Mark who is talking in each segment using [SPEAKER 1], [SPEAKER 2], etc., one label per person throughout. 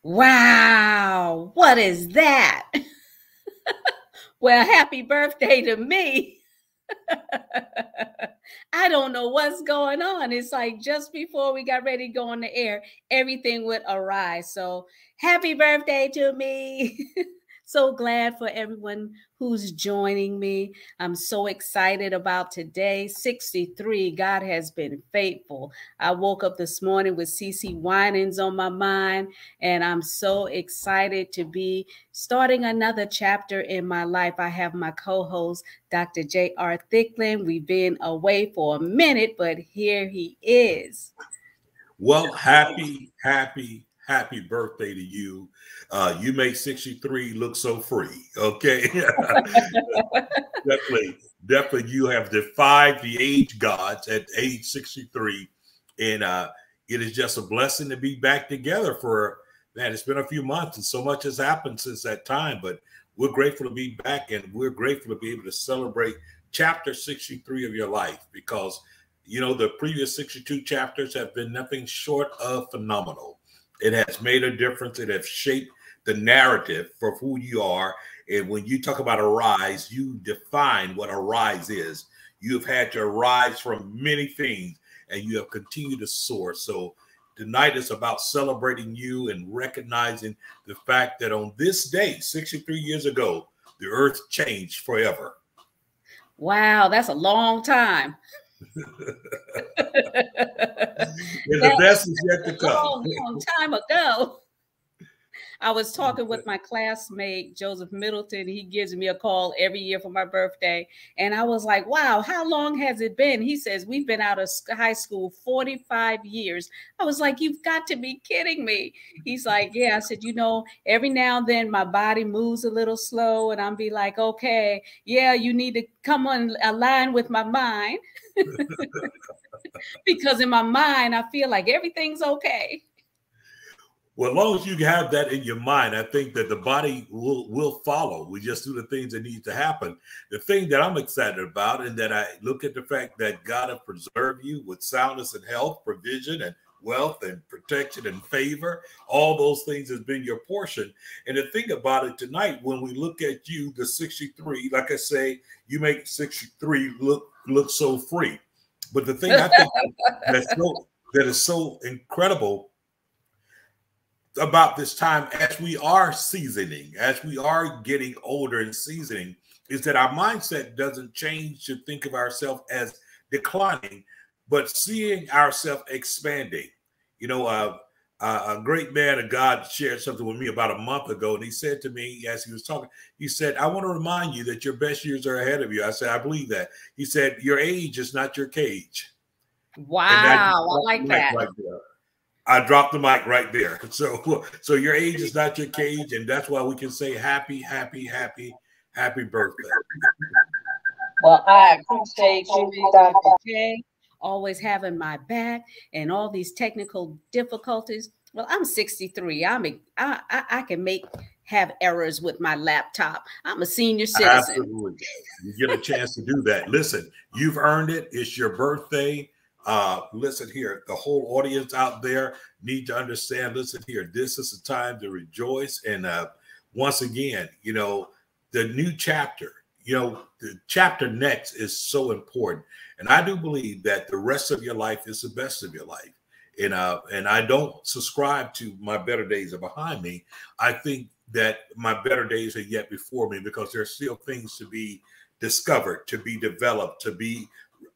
[SPEAKER 1] Wow, what is that? Well, happy birthday to me. I don't know what's going on. It's like just before we got ready to go on the air, everything went awry. So happy birthday to me. So glad for everyone who's joining me. I'm so excited about today. 63. God has been faithful. I woke up this morning with CC Winans on my mind, and I'm so excited to be starting another chapter in my life. I have my co-host, Dr. J.R. Thicklin. We've been away for a minute, but here he is.
[SPEAKER 2] Well, happy birthday to you. You make 63 look so free. Okay. definitely you have defied the age gods at age 63. And it is just a blessing to be back together for man. It's been a few months and so much has happened since that time, but we're grateful to be back, and we're grateful to be able to celebrate chapter 63 of your life, because you know, the previous 62 chapters have been nothing short of phenomenal. It has made a difference. It has shaped the narrative for who you are. And when you talk about arise, you define what arise is. You have had to arise from many things, and you have continued to soar. So tonight is about celebrating you and recognizing the fact that on this day, 63 years ago, the earth changed forever.
[SPEAKER 1] Wow, that's a long time.
[SPEAKER 2] The best is yet to come.
[SPEAKER 1] Long time ago. I was talking with my classmate, Joseph Middleton. He gives me a call every year for my birthday. And I was like, wow, how long has it been? He says, we've been out of high school 45 years. I was like, you've got to be kidding me. He's like, yeah. I said, you know, every now and then my body moves a little slow, and I'm be like, okay, yeah, you need to come on align with my mind. Because in my mind, I feel like everything's okay.
[SPEAKER 2] Well, as long as you have that in your mind, I think that the body will follow. We just do the things that need to happen. The thing that I'm excited about, and that I look at the fact that God has preserved you with soundness and health, provision and wealth and protection and favor. All those things has been your portion. And the thing about it tonight, when we look at you, the 63, like I say, you make 63 look so free. But the thing I think that is so incredible about this time, as we are seasoning, as we are getting older and seasoning, is that our mindset doesn't change to think of ourselves as declining, but seeing ourselves expanding. You know, a great man of God shared something with me about a month ago, and he said to me as he was talking, he said, I want to remind you that your best years are ahead of you. I said, I believe that. He said, your age is not your cage.
[SPEAKER 1] Wow, I like that.
[SPEAKER 2] Right, I dropped the mic right there. So your age is not your cage, and that's why we can say happy birthday.
[SPEAKER 1] Well, I appreciate you, Dr. J, always having my back and all these technical difficulties. Well, I'm 63. I can have errors with my laptop. I'm a senior citizen.
[SPEAKER 2] Absolutely. You get a chance to do that. Listen, you've earned it. It's your birthday. Listen here, the whole audience out there need to understand, listen here, this is a time to rejoice. And once again, you know, the new chapter, you know, the chapter next is so important. And I do believe that the rest of your life is the best of your life. And I don't subscribe to my better days are behind me. I think that my better days are yet before me, because there's still things to be discovered, to be developed, to be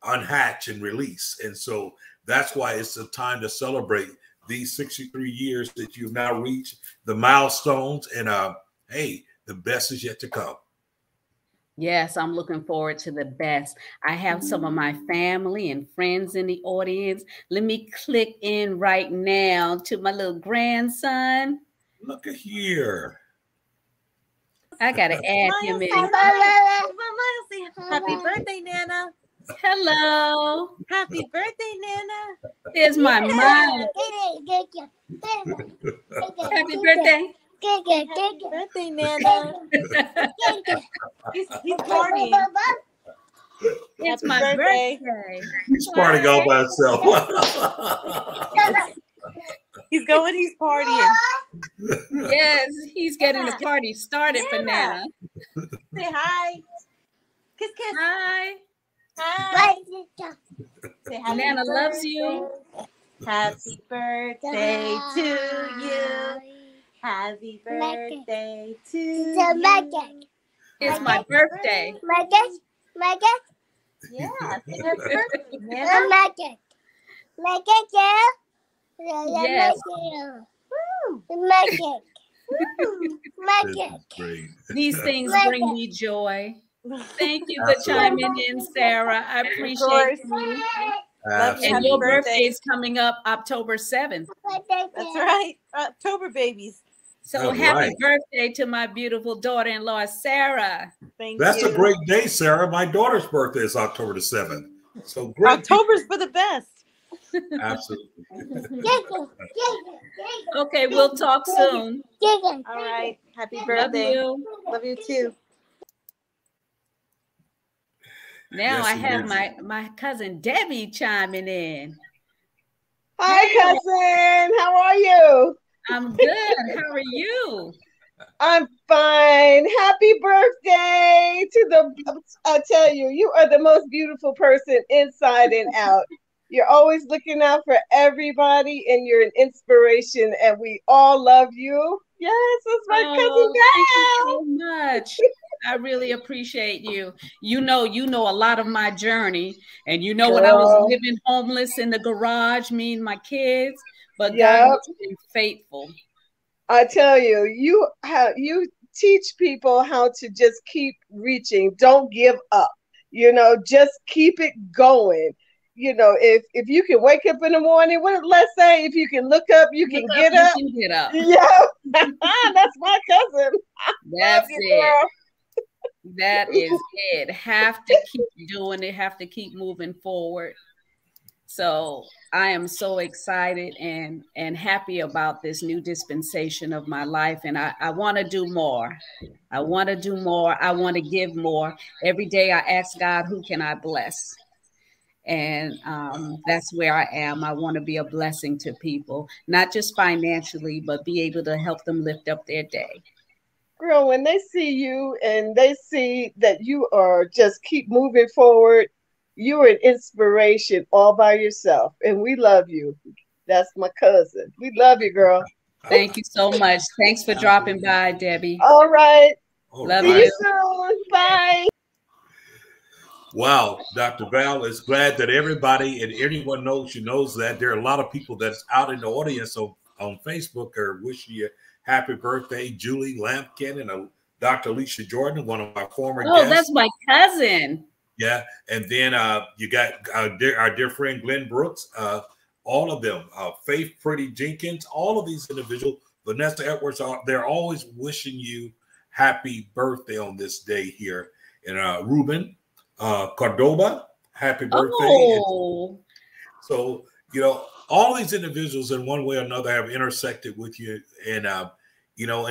[SPEAKER 2] unhatch and release. And so that's why it's a time to celebrate these 63 years that you've now reached the milestones. And hey, the best is yet to come.
[SPEAKER 1] Yes, I'm looking forward to the best. I have some of my family and friends in the audience. Let me click in right now to my little grandson.
[SPEAKER 2] Look at here.
[SPEAKER 1] I gotta add him in.
[SPEAKER 3] Happy birthday, Nana.
[SPEAKER 1] Hello.
[SPEAKER 3] Happy birthday, Nana.
[SPEAKER 1] Here's my mom. Happy birthday.
[SPEAKER 3] Happy birthday, Nana. He's partying.
[SPEAKER 1] It's my birthday.
[SPEAKER 2] He's partying all by himself.
[SPEAKER 3] He's partying.
[SPEAKER 1] Yes, he's getting the party started for Nana.
[SPEAKER 3] Say hi. Kiss, kiss.
[SPEAKER 1] Hi.
[SPEAKER 3] Hi. Say happy
[SPEAKER 1] Nana loves
[SPEAKER 3] birthday.
[SPEAKER 1] you.
[SPEAKER 3] Happy birthday to you. Happy birthday to you.
[SPEAKER 1] It's my birthday.
[SPEAKER 3] Yeah, it's happy birthday, Nana.
[SPEAKER 1] Yes.
[SPEAKER 2] Great.
[SPEAKER 1] These things bring me joy. Thank you for
[SPEAKER 2] Absolutely.
[SPEAKER 1] chiming in, Sarah. I
[SPEAKER 3] Of
[SPEAKER 1] appreciate
[SPEAKER 3] course.
[SPEAKER 1] you.
[SPEAKER 3] Love you.
[SPEAKER 1] And
[SPEAKER 3] Happy
[SPEAKER 1] your
[SPEAKER 2] Absolutely.
[SPEAKER 1] birthday
[SPEAKER 3] birthday.
[SPEAKER 1] is coming up October 7th.
[SPEAKER 3] That's right. October babies.
[SPEAKER 1] So
[SPEAKER 2] All
[SPEAKER 1] happy
[SPEAKER 2] right.
[SPEAKER 1] birthday to my beautiful daughter-in-law, Sarah.
[SPEAKER 3] Thank
[SPEAKER 2] That's
[SPEAKER 3] you.
[SPEAKER 2] a great day, Sarah. My daughter's birthday is October the 7th. So great.
[SPEAKER 3] October's for the best.
[SPEAKER 2] Absolutely.
[SPEAKER 1] Okay, we'll talk soon.
[SPEAKER 3] All right. Happy
[SPEAKER 1] Love
[SPEAKER 3] birthday.
[SPEAKER 1] you.
[SPEAKER 3] Love you too.
[SPEAKER 1] Now
[SPEAKER 2] Yes,
[SPEAKER 1] I have
[SPEAKER 2] indeed.
[SPEAKER 1] my cousin Debbie chiming in.
[SPEAKER 4] Hi, cousin. How are you?
[SPEAKER 1] I'm good. How are you?
[SPEAKER 4] I'm fine. Happy birthday to the. I tell you, you are the most beautiful person inside and out. You're always looking out for everybody, and you're an inspiration. And we all love you. Yes, that's my cousin
[SPEAKER 1] Oh, thank you so much. I really appreciate you. You know a lot of my journey, and you know
[SPEAKER 4] Val.
[SPEAKER 1] when I was
[SPEAKER 4] Girl.
[SPEAKER 1] living homeless in the garage, me and my kids, but God
[SPEAKER 4] Yep.
[SPEAKER 1] has been faithful.
[SPEAKER 4] I tell you, you teach people how to just keep reaching. Don't give up. Just keep it going. If you can wake up in the morning, let's say if you can look up, you
[SPEAKER 1] Look
[SPEAKER 4] can
[SPEAKER 1] up,
[SPEAKER 4] get
[SPEAKER 1] you
[SPEAKER 4] up.
[SPEAKER 1] can get up.
[SPEAKER 4] Yeah, that's my cousin. Love
[SPEAKER 1] That's
[SPEAKER 4] you,
[SPEAKER 1] it.
[SPEAKER 4] girl.
[SPEAKER 1] That is it. Have to keep doing it, have to keep moving forward. So I am so excited and happy about this new dispensation of my life. And I want to do more. I want to do more. I want to give more. Every day I ask God, who can I bless? And that's where I am. I want to be a blessing to people, not just financially, but be able to help them lift up their day.
[SPEAKER 4] Girl, when they see you and they see that you are just keep moving forward, you're an inspiration all by yourself. And we love you. That's my cousin. We love you, girl.
[SPEAKER 1] Thank you so much. Thanks for dropping by, Debbie.
[SPEAKER 4] All right.
[SPEAKER 2] All
[SPEAKER 1] Love
[SPEAKER 4] See
[SPEAKER 2] right.
[SPEAKER 4] you
[SPEAKER 1] you.
[SPEAKER 4] soon. Bye.
[SPEAKER 2] Wow, Dr. Val is glad that everybody and anyone knows she knows that there are a lot of people that's out in the audience on Facebook are wishing you happy birthday, Julie Lampkin and Dr. Alicia Jordan, one of our former
[SPEAKER 1] Oh,
[SPEAKER 2] guests.
[SPEAKER 1] that's my cousin.
[SPEAKER 2] Yeah, and then you got our dear friend Glenn Brooks, all of them, Faith Pretty Jenkins, all of these individuals, Vanessa Edwards, they're always wishing you happy birthday on this day here. And Ruben Cordoba, happy birthday.
[SPEAKER 1] Oh.
[SPEAKER 2] And so, all these individuals in one way or another have intersected with you. And, and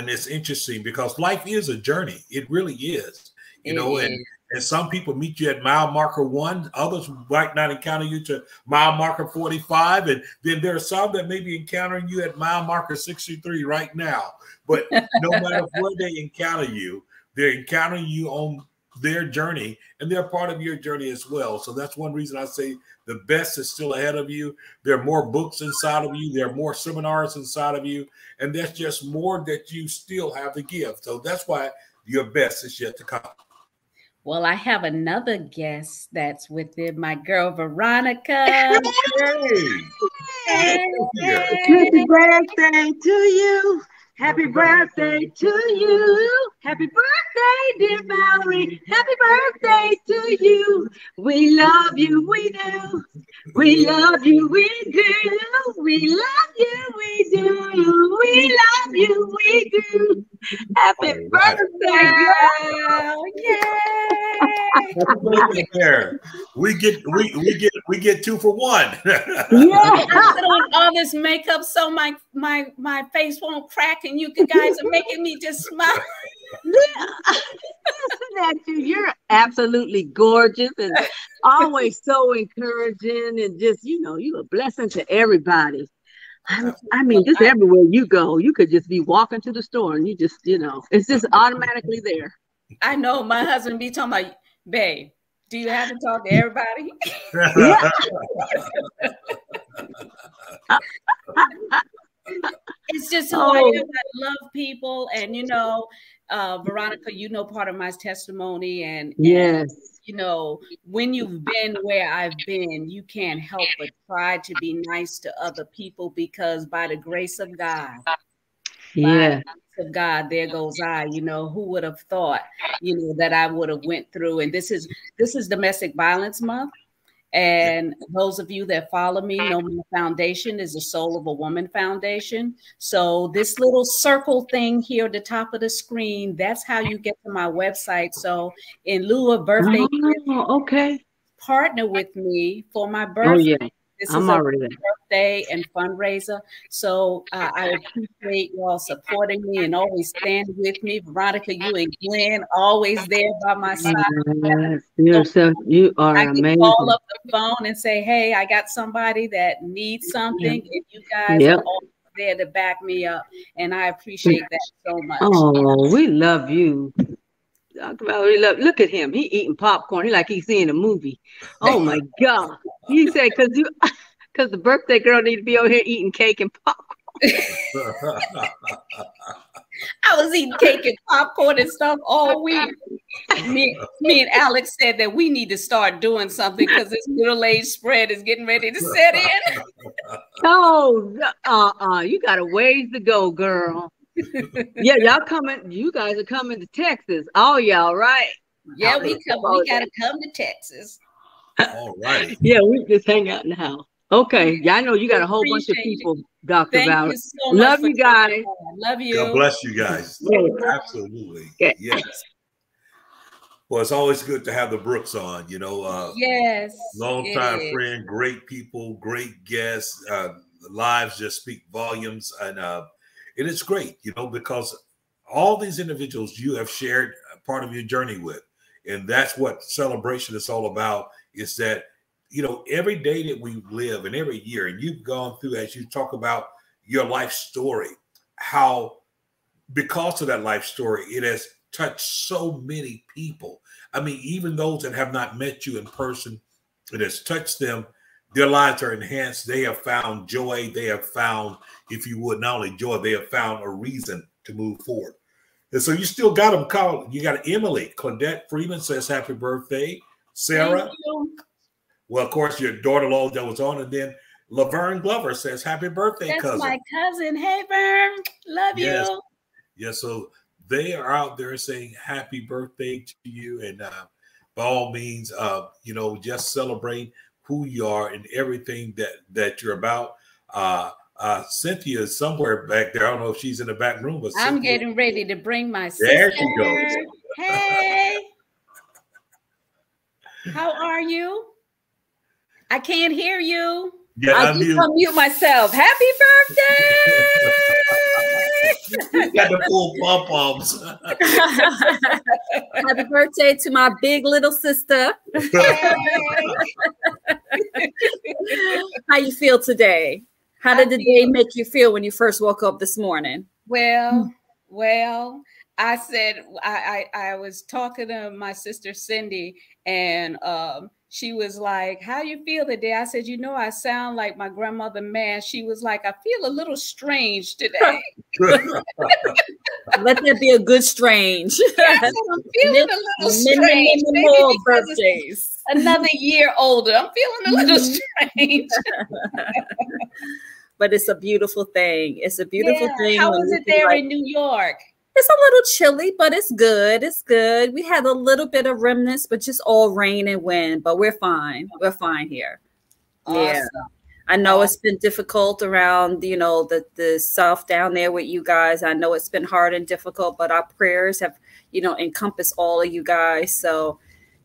[SPEAKER 2] it's interesting because life is a journey. It really is, and some people meet you at mile marker 1. Others might not encounter you to mile marker 45. And then there are some that may be encountering you at mile marker 63 right now. But no matter where they encounter you, they're encountering you on their journey, and they're part of your journey as well. So that's one reason I say the best is still ahead of you. There are more books inside of you. There are more seminars inside of you. And that's just more that you still have to give. So that's why your best is yet to come.
[SPEAKER 1] Well, I have another guest that's within my girl, Veronica.
[SPEAKER 2] Hey.
[SPEAKER 5] Happy birthday to you. Happy birthday to you. Happy birthday, dear Valorie. Happy birthday to you. We love you, we do. We love you, we do. We love you, we do. We love you, we do. Happy birthday, girl.
[SPEAKER 1] Yay!
[SPEAKER 2] There. We get 2 for 1.
[SPEAKER 5] Yeah.
[SPEAKER 1] I put on all this makeup so my face won't crack, and you guys are making me just smile.
[SPEAKER 5] You're absolutely gorgeous and always so encouraging, and just you're a blessing to everybody. I mean, just everywhere you go, you could just be walking to the store and you just, it's just automatically there.
[SPEAKER 1] I know my husband be talking about, babe, do you have to talk to everybody?
[SPEAKER 5] Yeah.
[SPEAKER 1] It's just who I am. I love people. And, Veronica, part of my testimony. And
[SPEAKER 5] yes.
[SPEAKER 1] When you've been where I've been, you can't help but try to be nice to other people, because by the grace of God, there goes I. Who would have thought, that I would have went through. And this is Domestic Violence Month. And those of you that follow me know my foundation is the Soul of a Woman Foundation. So this little circle thing here at the top of the screen, that's how you get to my website. So in lieu of birthday, partner with me for my birthday. This is a birthday and fundraiser. So I appreciate you all supporting me and always standing with me. Veronica, you and Glenn always there by my side.
[SPEAKER 5] You are amazing.
[SPEAKER 1] I can call up the phone and say, hey, I got somebody that needs something. And you guys are always there to back me up. And I appreciate that so much.
[SPEAKER 5] Oh, we love you. Look at him. He eating popcorn. He like he's seeing a movie. Oh my God. He said, because the birthday girl need to be over here eating cake and popcorn.
[SPEAKER 1] I was eating cake and popcorn and stuff all week. Me and Alex said that we need to start doing something because this middle-aged spread is getting ready to set in.
[SPEAKER 5] You got a ways to go, girl. Yeah, you guys are coming to Texas. Oh, y'all, right?
[SPEAKER 1] Yeah, we gotta come to Texas.
[SPEAKER 2] All right.
[SPEAKER 5] Yeah, we just hang out in the house. Okay. Yeah, I know you got a whole bunch of people, Dr. Valorie.
[SPEAKER 1] Thank you so much.
[SPEAKER 5] Love you guys.
[SPEAKER 1] Love you.
[SPEAKER 2] God bless you guys. Absolutely. Yes. Well, it's always good to have the Brooks on,
[SPEAKER 1] yes.
[SPEAKER 2] Long-time friend, great people, great guests. Lives just speak volumes. And it is great, because all these individuals you have shared part of your journey with. And that's what celebration is all about, is that, every day that we live and every year, and you've gone through, as you talk about your life story, how because of that life story, it has touched so many people. I mean, even those that have not met you in person, it has touched them. Their lives are enhanced. They have found joy. They have found, if you would, not only joy, they have found a reason to move forward. And so you still got them called. You got Emily. Claudette Freeman says happy birthday. Sarah. Well, of course, your daughter-in-law that was on. And then Laverne Glover says happy birthday, cousin.
[SPEAKER 1] That's my cousin. Hey, Vern. Love you.
[SPEAKER 2] Yes, so they are out there saying happy birthday to you. And by all means, just celebrate who you are and everything that you're about. Cynthia is somewhere back there. I don't know if she's in the back room, but
[SPEAKER 1] I'm getting ready to bring my sister.
[SPEAKER 2] There she goes.
[SPEAKER 1] Hey, how are you? I can't hear you.
[SPEAKER 2] Yeah,
[SPEAKER 6] I just unmute myself. Happy birthday!
[SPEAKER 2] Got the full pom-poms.
[SPEAKER 6] Happy birthday to my big little sister. How you feel today? How did the day make you feel when you first woke up this morning?
[SPEAKER 1] Well, I said I was talking to my sister Cindy, and she was like, how you feel today? I said, I sound like my grandmother, man. She was like, I feel a little strange today.
[SPEAKER 6] Let that be a good strange.
[SPEAKER 1] Yes, I'm feeling a little strange.
[SPEAKER 6] Many more birthdays.
[SPEAKER 1] Another year older. I'm feeling a little strange.
[SPEAKER 6] But it's a beautiful thing. It's a beautiful thing.
[SPEAKER 1] How was it there in New York?
[SPEAKER 6] It's a little chilly, but it's good. It's good. We had a little bit of remnants, but just all rain and wind. But we're fine. We're fine here.
[SPEAKER 1] Awesome.
[SPEAKER 6] Yeah. I know it's been difficult around, the South down there with you guys. I know it's been hard and difficult, but our prayers have, encompassed all of you guys. So,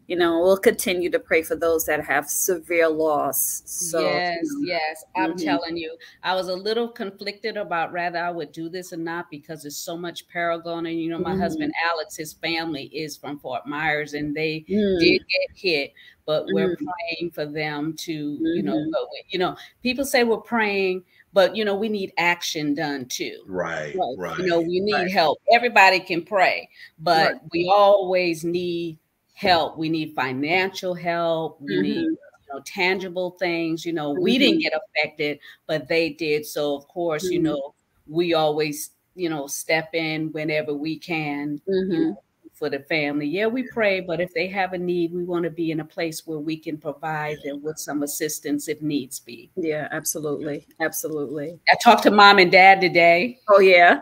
[SPEAKER 6] you know, we'll continue to pray for those that have severe loss. So,
[SPEAKER 1] Yes, yes. I'm
[SPEAKER 6] mhm.
[SPEAKER 1] telling you, I was a little conflicted about whether I would do this or not because there's so much peril going on. You know, my husband Alex, his family is from Fort Myers and they did get hit, but we're praying for them to, people say we're praying, but we need action done too.
[SPEAKER 2] Right,
[SPEAKER 6] Right.
[SPEAKER 2] right.
[SPEAKER 1] We need help. Everybody can pray, but we always need help. We need financial help. We need tangible things. We didn't get affected, but they did. So of course, we always, step in whenever we can, for the family. Yeah, we pray, but if they have a need, we want to be in a place where we can provide them with some assistance if needs be.
[SPEAKER 6] Yeah, absolutely. Absolutely.
[SPEAKER 1] I talked to mom and dad today.
[SPEAKER 6] Oh, yeah.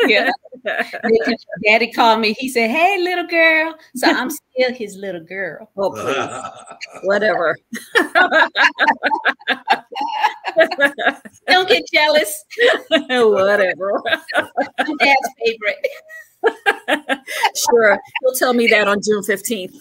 [SPEAKER 1] Yeah. Daddy called me. He said, "Hey, little girl." So I'm still his little girl.
[SPEAKER 6] Oh, please. Whatever.
[SPEAKER 1] Don't get jealous.
[SPEAKER 6] Whatever.
[SPEAKER 1] I'm Dad's favorite.
[SPEAKER 6] Sure. He'll tell me that on June 15th.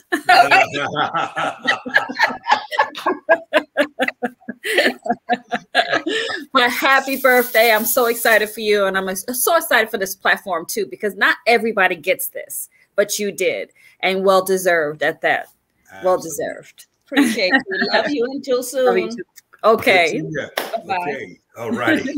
[SPEAKER 6] But happy birthday. I'm so excited for you. And I'm so excited for this platform too, because not everybody gets this, but you did. And well deserved at that. Well deserved.
[SPEAKER 1] Appreciate you. Love you until soon.
[SPEAKER 6] Love you too. Okay.
[SPEAKER 1] Bye.
[SPEAKER 2] Okay. All righty.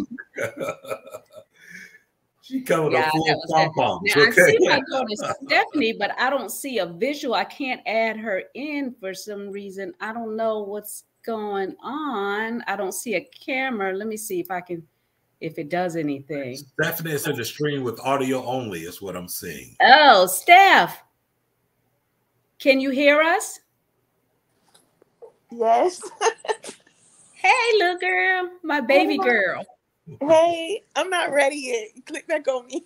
[SPEAKER 2] She covered a full pom-poms.
[SPEAKER 1] Now, I see my daughter Stephanie, but I don't see a visual. I can't add her in for some reason. I don't know what's going on. I don't see a camera. Let me see if it does anything.
[SPEAKER 2] Stephanie is in the stream with audio only is what I'm seeing.
[SPEAKER 1] Oh, Steph. Can you hear us?
[SPEAKER 3] Yes.
[SPEAKER 1] Hey, little girl. My baby girl.
[SPEAKER 3] Hey, I'm not ready yet. Click back on me.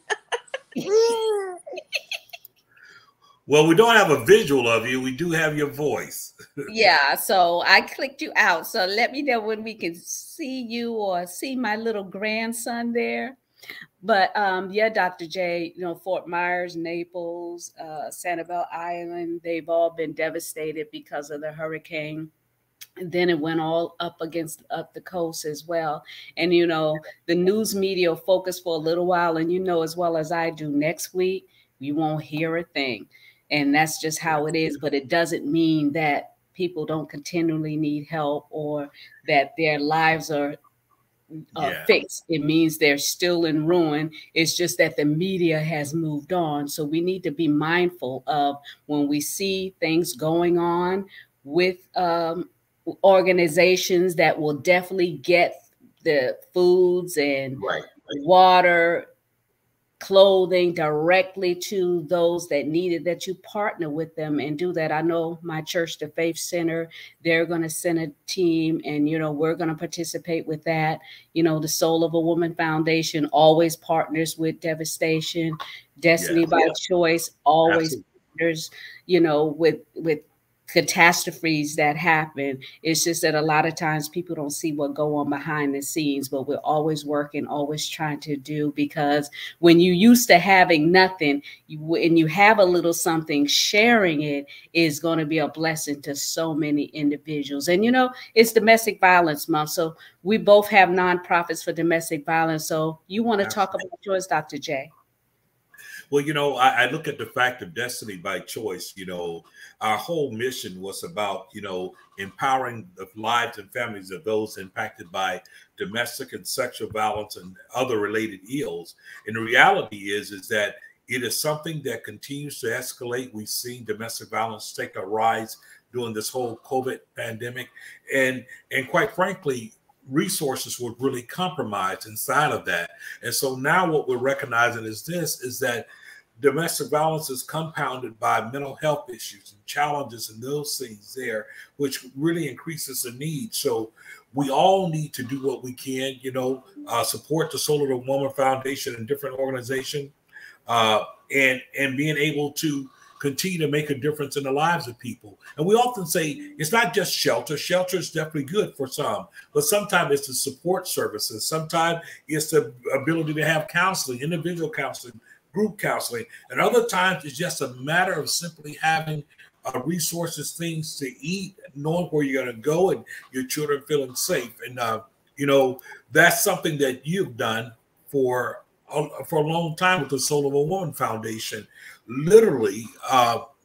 [SPEAKER 2] Well, we don't have a visual of you. We do have your voice.
[SPEAKER 1] Yeah, so I clicked you out. So let me know when we can see you or see my little grandson there. But yeah, Dr. J, Fort Myers, Naples, Sanibel Island, they've all been devastated because of the hurricane. And then it went all up the coast as well. And, the news media focused for a little while. And as well as I do, next week, you won't hear a thing. And that's just how it is. But it doesn't mean that people don't continually need help or that their lives are fixed. It means they're still in ruin. It's just that the media has moved on. So we need to be mindful of when we see things going on with organizations that will definitely get the foods and water, clothing directly to those that need it, that you partner with them and do that. I know my church, the Faith Center, they're going to send a team and, we're going to participate with that. The Soul of a Woman Foundation always partners with Devastation. Destiny by Choice always partners, with catastrophes that happen. It's just that a lot of times people don't see what go on behind the scenes, but we're always working, always trying to do, because when you used to having nothing and you have a little something, sharing it is going to be a blessing to so many individuals. And, it's Domestic Violence Month. So we both have nonprofits for domestic violence. So you want to talk about yours, Dr. J?
[SPEAKER 2] Well, I look at the fact of Destiny by Choice. Our whole mission was about, empowering the lives and families of those impacted by domestic and sexual violence and other related ills. And the reality is that it is something that continues to escalate. We've seen domestic violence take a rise during this whole COVID pandemic. And quite frankly, resources were really compromised inside of that. And so now what we're recognizing is that domestic violence is compounded by mental health issues and challenges and those things there, which really increases the need. So we all need to do what we can, support the Soul of the Woman Foundation and different organizations, and being able to continue to make a difference in the lives of people. And we often say it's not just shelter. Shelter is definitely good for some, but sometimes it's the support services. Sometimes it's the ability to have counseling, individual counseling, group counseling. And other times it's just a matter of simply having resources, things to eat, knowing where you're going to go, and your children feeling safe. And you know, that's something that you've done for a long time with the Soul of a Woman Foundation. Literally,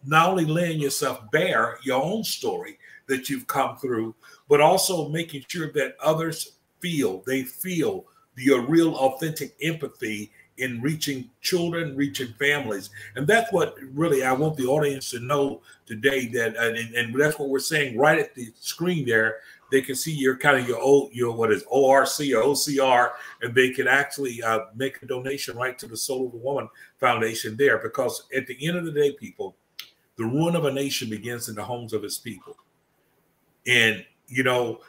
[SPEAKER 2] not only laying yourself bare, your own story that you've come through, but also making sure that others feel the real authentic empathy in reaching children, reaching families. And that's what really I want the audience to know today, that and that's what we're saying right at the screen there. They can see your kind of your what is ORC or OCR, and they can actually make a donation right to the Soul of the Woman Foundation there, because at the end of the day, people, the ruin of a nation begins in the homes of its people. And, you know,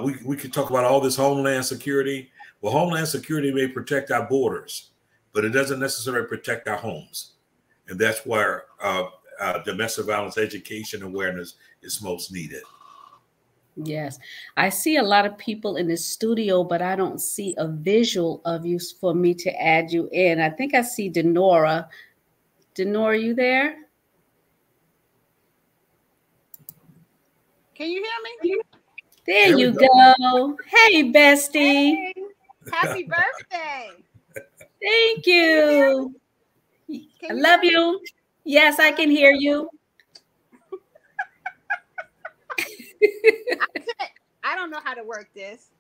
[SPEAKER 2] we could talk about all this Homeland Security. Well, Homeland Security may protect our borders, but it doesn't necessarily protect our homes. And that's where domestic violence education awareness is most needed.
[SPEAKER 1] Yes. I see a lot of people in the studio, but I don't see a visual of you for me to add you in. I think I see Denora. Denora, you there?
[SPEAKER 7] Can you hear me?
[SPEAKER 1] There you go. Hey, bestie.
[SPEAKER 7] Hey, happy birthday.
[SPEAKER 1] Thank you. I love you. Yes, I can hear you.
[SPEAKER 7] I don't know how to work this.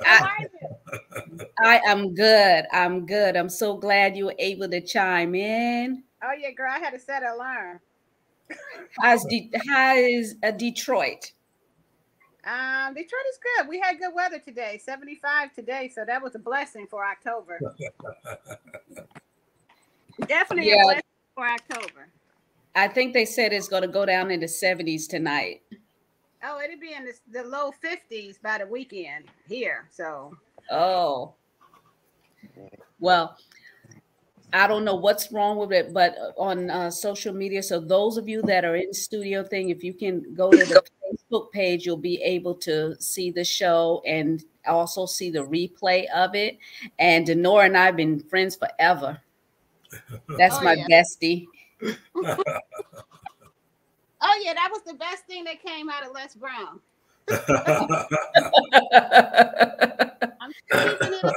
[SPEAKER 1] I am good. I'm good. I'm so glad you were able to chime in.
[SPEAKER 7] Oh yeah, girl, I had to set an alarm.
[SPEAKER 1] How's Detroit?
[SPEAKER 7] Detroit is good. We had good weather today, 75 today, so that was a blessing for October. Definitely a blessing for October.
[SPEAKER 1] I think they said it's going to go down in the 70s tonight.
[SPEAKER 7] Oh, it'll be in the low 50s by the weekend here. So.
[SPEAKER 1] Oh. Well, I don't know what's wrong with it, but on social media. So those of you that are in studio thing, if you can go to the Facebook page, you'll be able to see the show and also see the replay of it. And Denora and I have been friends forever. That's my bestie.
[SPEAKER 7] Oh yeah, that was the best thing that came out of Les Brown. I'm keeping it.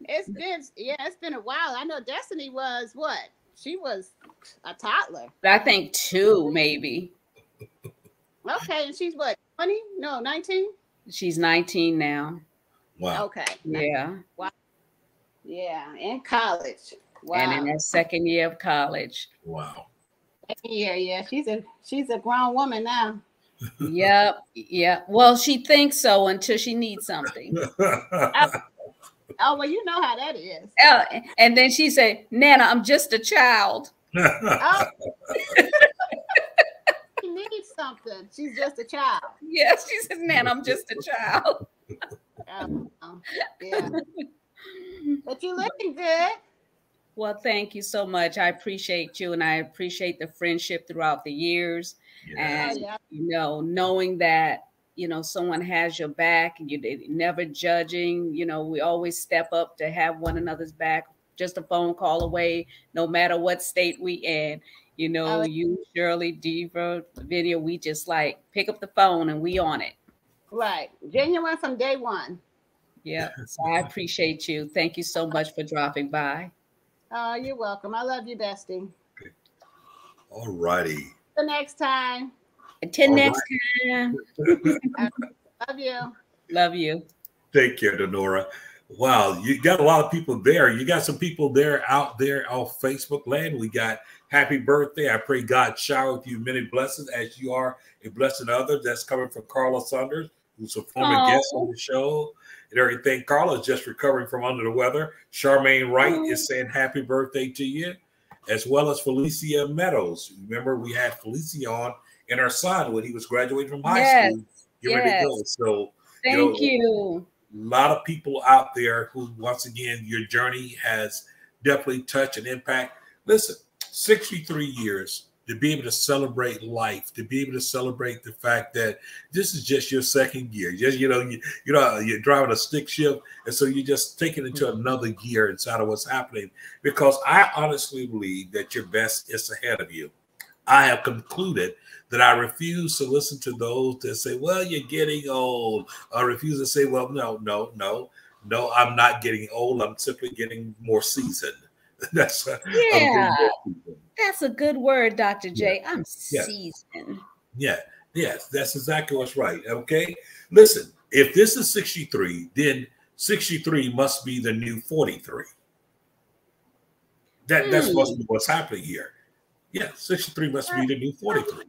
[SPEAKER 7] It's been a while. I know Destiny was what? She was a toddler.
[SPEAKER 1] I think 2 maybe.
[SPEAKER 7] Okay, and she's what? 20? No, 19?
[SPEAKER 1] She's 19 now.
[SPEAKER 2] Wow.
[SPEAKER 7] Okay.
[SPEAKER 1] Yeah.
[SPEAKER 7] Wow. Yeah, in college. Wow.
[SPEAKER 1] And in her second year of college.
[SPEAKER 2] Wow.
[SPEAKER 7] Yeah. She's a grown woman now.
[SPEAKER 1] Yep. Well, she thinks so until she needs something.
[SPEAKER 7] Oh, well, you know how that is.
[SPEAKER 1] And then she said, Nana, I'm just a child.
[SPEAKER 7] Oh. She needs something. She's just a child.
[SPEAKER 1] Yes, she says, Nana, I'm just a child.
[SPEAKER 7] Yeah. But you're looking good.
[SPEAKER 1] Well, thank you so much. I appreciate you, and I appreciate the friendship throughout the years. And, you know, knowing that, you know, someone has your back and you're never judging, you know, we always step up to have one another's back, just a phone call away, no matter what state we in. You know, you, Shirley, Diva, Video, we just like pick up the phone and we on it.
[SPEAKER 7] Right. Genuine from day one.
[SPEAKER 1] Yeah. So I appreciate you. Thank you so much for dropping by.
[SPEAKER 7] Oh, you're welcome. I love you, bestie.
[SPEAKER 2] Okay. All righty.
[SPEAKER 7] The next time.
[SPEAKER 1] Until next time.
[SPEAKER 7] Love you.
[SPEAKER 1] Love you.
[SPEAKER 2] Take care, Denora. Wow, you got a lot of people there. You got some people there out there on Facebook land. We got happy birthday. I pray God shower with you many blessings as you are a blessing to others. That's coming from Carla Saunders, who's a former guest on the show and everything. Carla is just recovering from under the weather. Charmaine Wright is saying happy birthday to you, as well as Felicia Meadows. Remember, we had Felicia on and her son when he was graduating from high school. Get ready to go. So
[SPEAKER 1] thank you.
[SPEAKER 2] A lot of people out there who, once again, your journey has definitely touched and impact. Listen, 63 years to be able to celebrate life, to be able to celebrate the fact that this is just your second gear. Just you're driving a stick shift, and so you just take it into another gear inside of what's happening. Because I honestly believe that your best is ahead of you. I have concluded that I refuse to listen to those that say, "Well, you're getting old." I refuse to say, "Well, no, I'm not getting old. I'm simply getting more seasoned." That's
[SPEAKER 1] Yeah, that's a good word, Dr. J. I'm
[SPEAKER 2] Yeah.
[SPEAKER 1] seasoned.
[SPEAKER 2] Yeah, yes, that's exactly what's right. Okay, listen, if this is 63, then 63 must be the new 43. That's what's happening here. Yeah, 63 must be the new 43.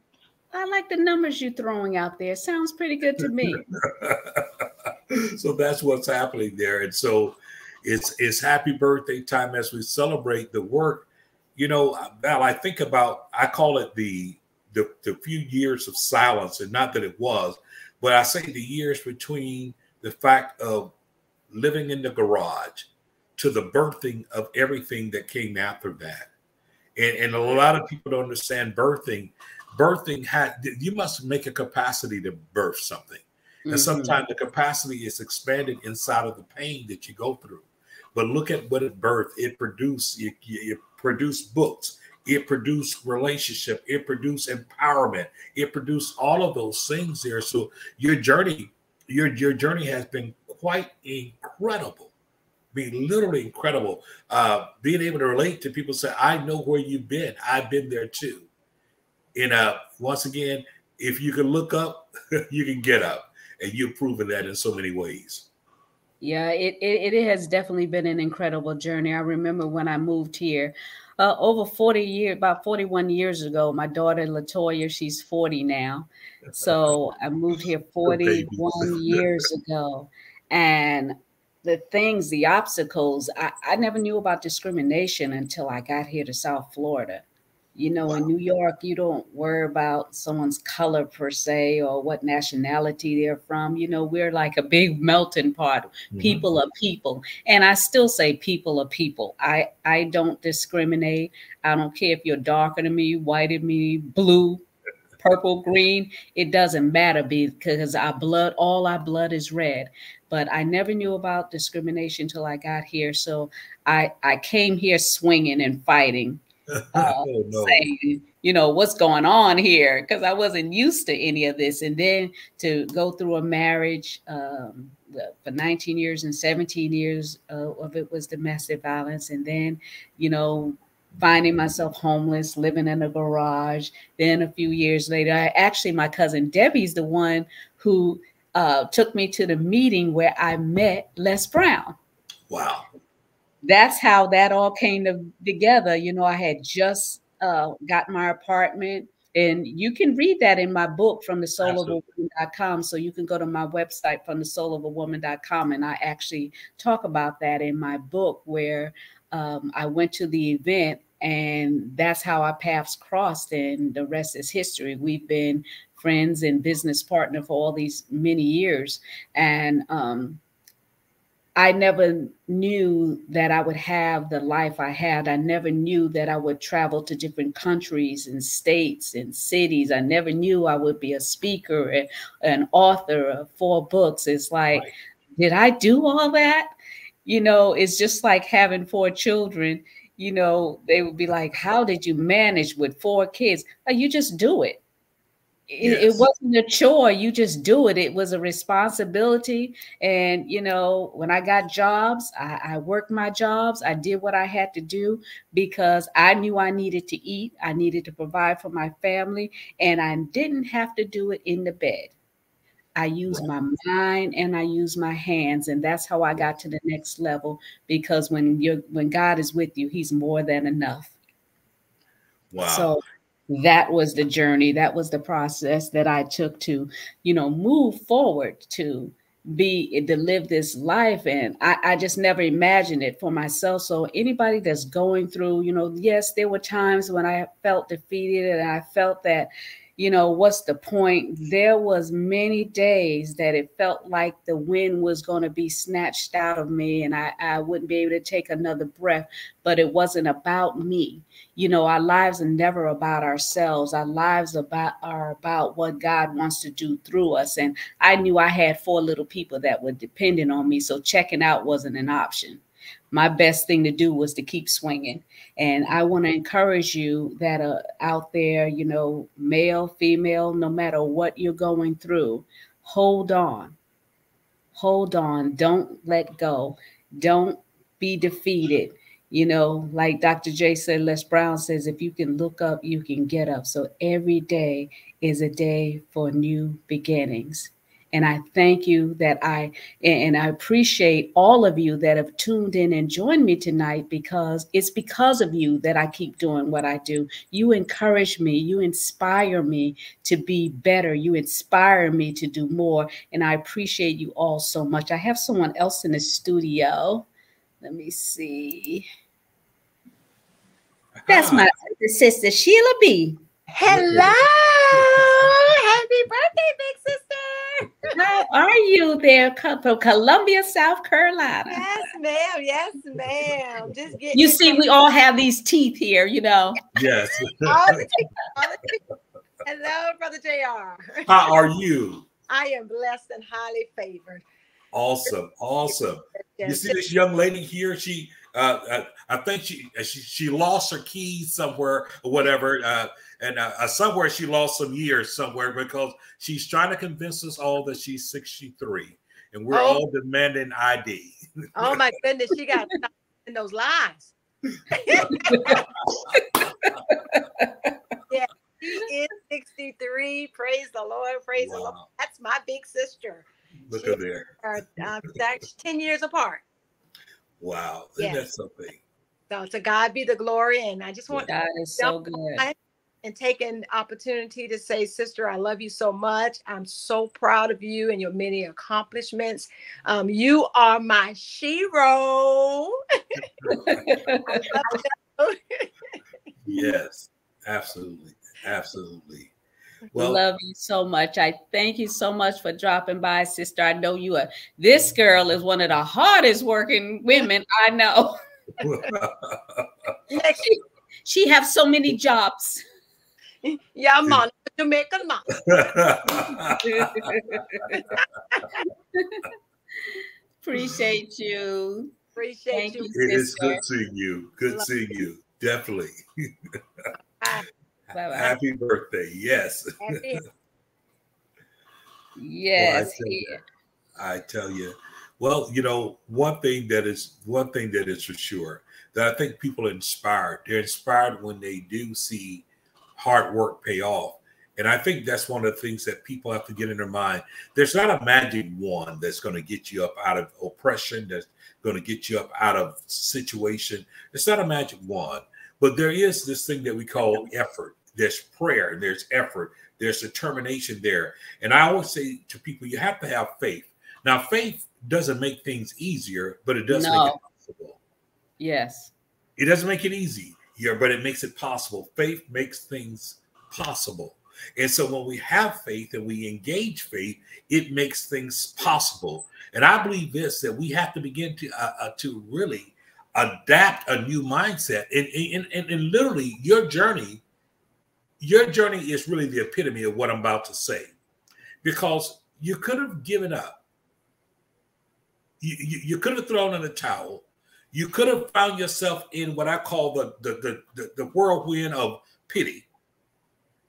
[SPEAKER 1] I like the numbers you're throwing out there. Sounds pretty good to me.
[SPEAKER 2] So that's what's happening there. And so it's happy birthday time as we celebrate the work. You know, Val, I call it the few years of silence, and not that it was, but I say the years between the fact of living in the garage to the birthing of everything that came after that. And a lot of people don't understand birthing. You must make a capacity to birth something. And sometimes the capacity is expanded inside of the pain that you go through. But look at what it birthed. It produced books. It produced relationship. It produced empowerment. It produced all of those things there. So your journey has been quite incredible. Being literally incredible. Being able to relate to people, say, "I know where you've been. I've been there too." And once again, if you can look up, you can get up, and you've proven that in so many ways.
[SPEAKER 1] Yeah, it has definitely been an incredible journey. I remember when I moved here over 40 years, about 41 years ago. My daughter Latoya, she's 40 now, so I moved here 41 years ago, and the obstacles, I never knew about discrimination until I got here to South Florida. You know, in New York, you don't worry about someone's color per se or what nationality they're from. You know, we're like a big melting pot. People are people. And I still say people are people. I don't discriminate. I don't care if you're darker than me, whiter than me, blue, purple, green. It doesn't matter because all our blood is red. But I never knew about discrimination till I got here. So I came here swinging and fighting. Saying, you know, what's going on here? Because I wasn't used to any of this. And then to go through a marriage for 19 years and 17 years of it was domestic violence. And then, you know, finding myself homeless, living in a garage. Then a few years later, my cousin Debbie's the one who took me to the meeting where I met Les Brown.
[SPEAKER 2] Wow.
[SPEAKER 1] That's how that all came together. You know, I had just got my apartment, and you can read that in my book from thesoulawoman.com. So you can go to my website from thesoulawoman.com, and I actually talk about that in my book where I went to the event, and that's how our paths crossed, and the rest is history. We've been friends and business partner for all these many years. And I never knew that I would have the life I had. I never knew that I would travel to different countries and states and cities. I never knew I would be a speaker, an author of 4 books. It's like, did I do all that? You know, it's just like having 4 children. You know, they would be like, how did you manage with 4 kids? You just do it. It wasn't a chore. You just do it. It was a responsibility. And, you know, when I got jobs, I worked my jobs. I did what I had to do because I knew I needed to eat. I needed to provide for my family. And I didn't have to do it in the bed. I used my mind and I used my hands. And that's how I got to the next level, because when God is with you, he's more than enough.
[SPEAKER 2] Wow.
[SPEAKER 1] So that was the journey. That was the process that I took to, you know, move forward to live this life. And I just never imagined it for myself. So anybody that's going through, you know, yes, there were times when I felt defeated and I felt that, you know, what's the point? There was many days that it felt like the wind was going to be snatched out of me and I wouldn't be able to take another breath, but it wasn't about me. You know, our lives are never about ourselves. Our lives are about what God wants to do through us. And I knew I had 4 little people that were dependent on me, so checking out wasn't an option. My best thing to do was to keep swinging. And I want to encourage you that are out there, you know, male, female, no matter what you're going through, hold on. Hold on. Don't let go. Don't be defeated. You know, like Dr. J said, Les Brown says, if you can look up, you can get up. So every day is a day for new beginnings. And I thank you and I appreciate all of you that have tuned in and joined me tonight, because it's because of you that I keep doing what I do. You encourage me, you inspire me to be better, you inspire me to do more. And I appreciate you all so much. I have someone else in the studio. Let me see. That's my sister, Sheila B.
[SPEAKER 7] Hello. Happy birthday, big sister.
[SPEAKER 1] How are you there from Columbia, South Carolina?
[SPEAKER 7] Yes, ma'am. Yes, ma'am. Just getting
[SPEAKER 1] you see, we all have these teeth here, you know.
[SPEAKER 2] Yes.
[SPEAKER 7] all the teeth. Hello, Brother JR.
[SPEAKER 2] How are you?
[SPEAKER 7] I am blessed and highly favored.
[SPEAKER 2] Awesome. Awesome.
[SPEAKER 7] Yes.
[SPEAKER 2] You see this young lady here? She I think she lost her keys somewhere or whatever. And somewhere she lost some years somewhere, because she's trying to convince us all that she's 63 and we're all demanding ID.
[SPEAKER 7] Oh my goodness, she got in those lies. Yeah, she is 63. Praise the Lord. Praise the Lord. That's my big sister.
[SPEAKER 2] Look at there.
[SPEAKER 7] That's 10 years apart.
[SPEAKER 2] Wow. Isn't that something?
[SPEAKER 7] So to God be the glory. And I just want
[SPEAKER 1] God is so good.
[SPEAKER 7] And take an opportunity to say, sister, I love you so much. I'm so proud of you and your many accomplishments. You are my shero.
[SPEAKER 2] Yes, absolutely. Absolutely.
[SPEAKER 1] Well, love you so much. I thank you so much for dropping by, sister. I know you are. This girl is one of the hardest working women I know. she has so many jobs.
[SPEAKER 7] Yeah, man, Jamaican man.
[SPEAKER 1] Appreciate you.
[SPEAKER 7] Appreciate you.
[SPEAKER 2] It's good seeing you. Good seeing you. Definitely.
[SPEAKER 1] Bye-bye.
[SPEAKER 2] Happy birthday. Yes.
[SPEAKER 1] Yes.
[SPEAKER 2] Well, I tell you. Well, you know, one thing that is for sure, that I think people are inspired. They're inspired when they do see hard work pay off. And I think that's one of the things that people have to get in their mind. There's not a magic wand that's going to get you up out of oppression, that's going to get you up out of situation. It's not a magic wand, but there is this thing that we call effort. There's prayer, there's effort, there's determination there. And I always say to people, you have to have faith. Now, faith doesn't make things easier, but it does make it possible.
[SPEAKER 1] Yes.
[SPEAKER 2] It doesn't make it easy. Yeah, but it makes it possible. Faith makes things possible. And so when we have faith and we engage faith, it makes things possible. And I believe this, that we have to begin to really adapt a new mindset. And literally your journey is really the epitome of what I'm about to say, because you could have given up. You could have thrown in the towel. You could have found yourself in what I call the whirlwind of pity.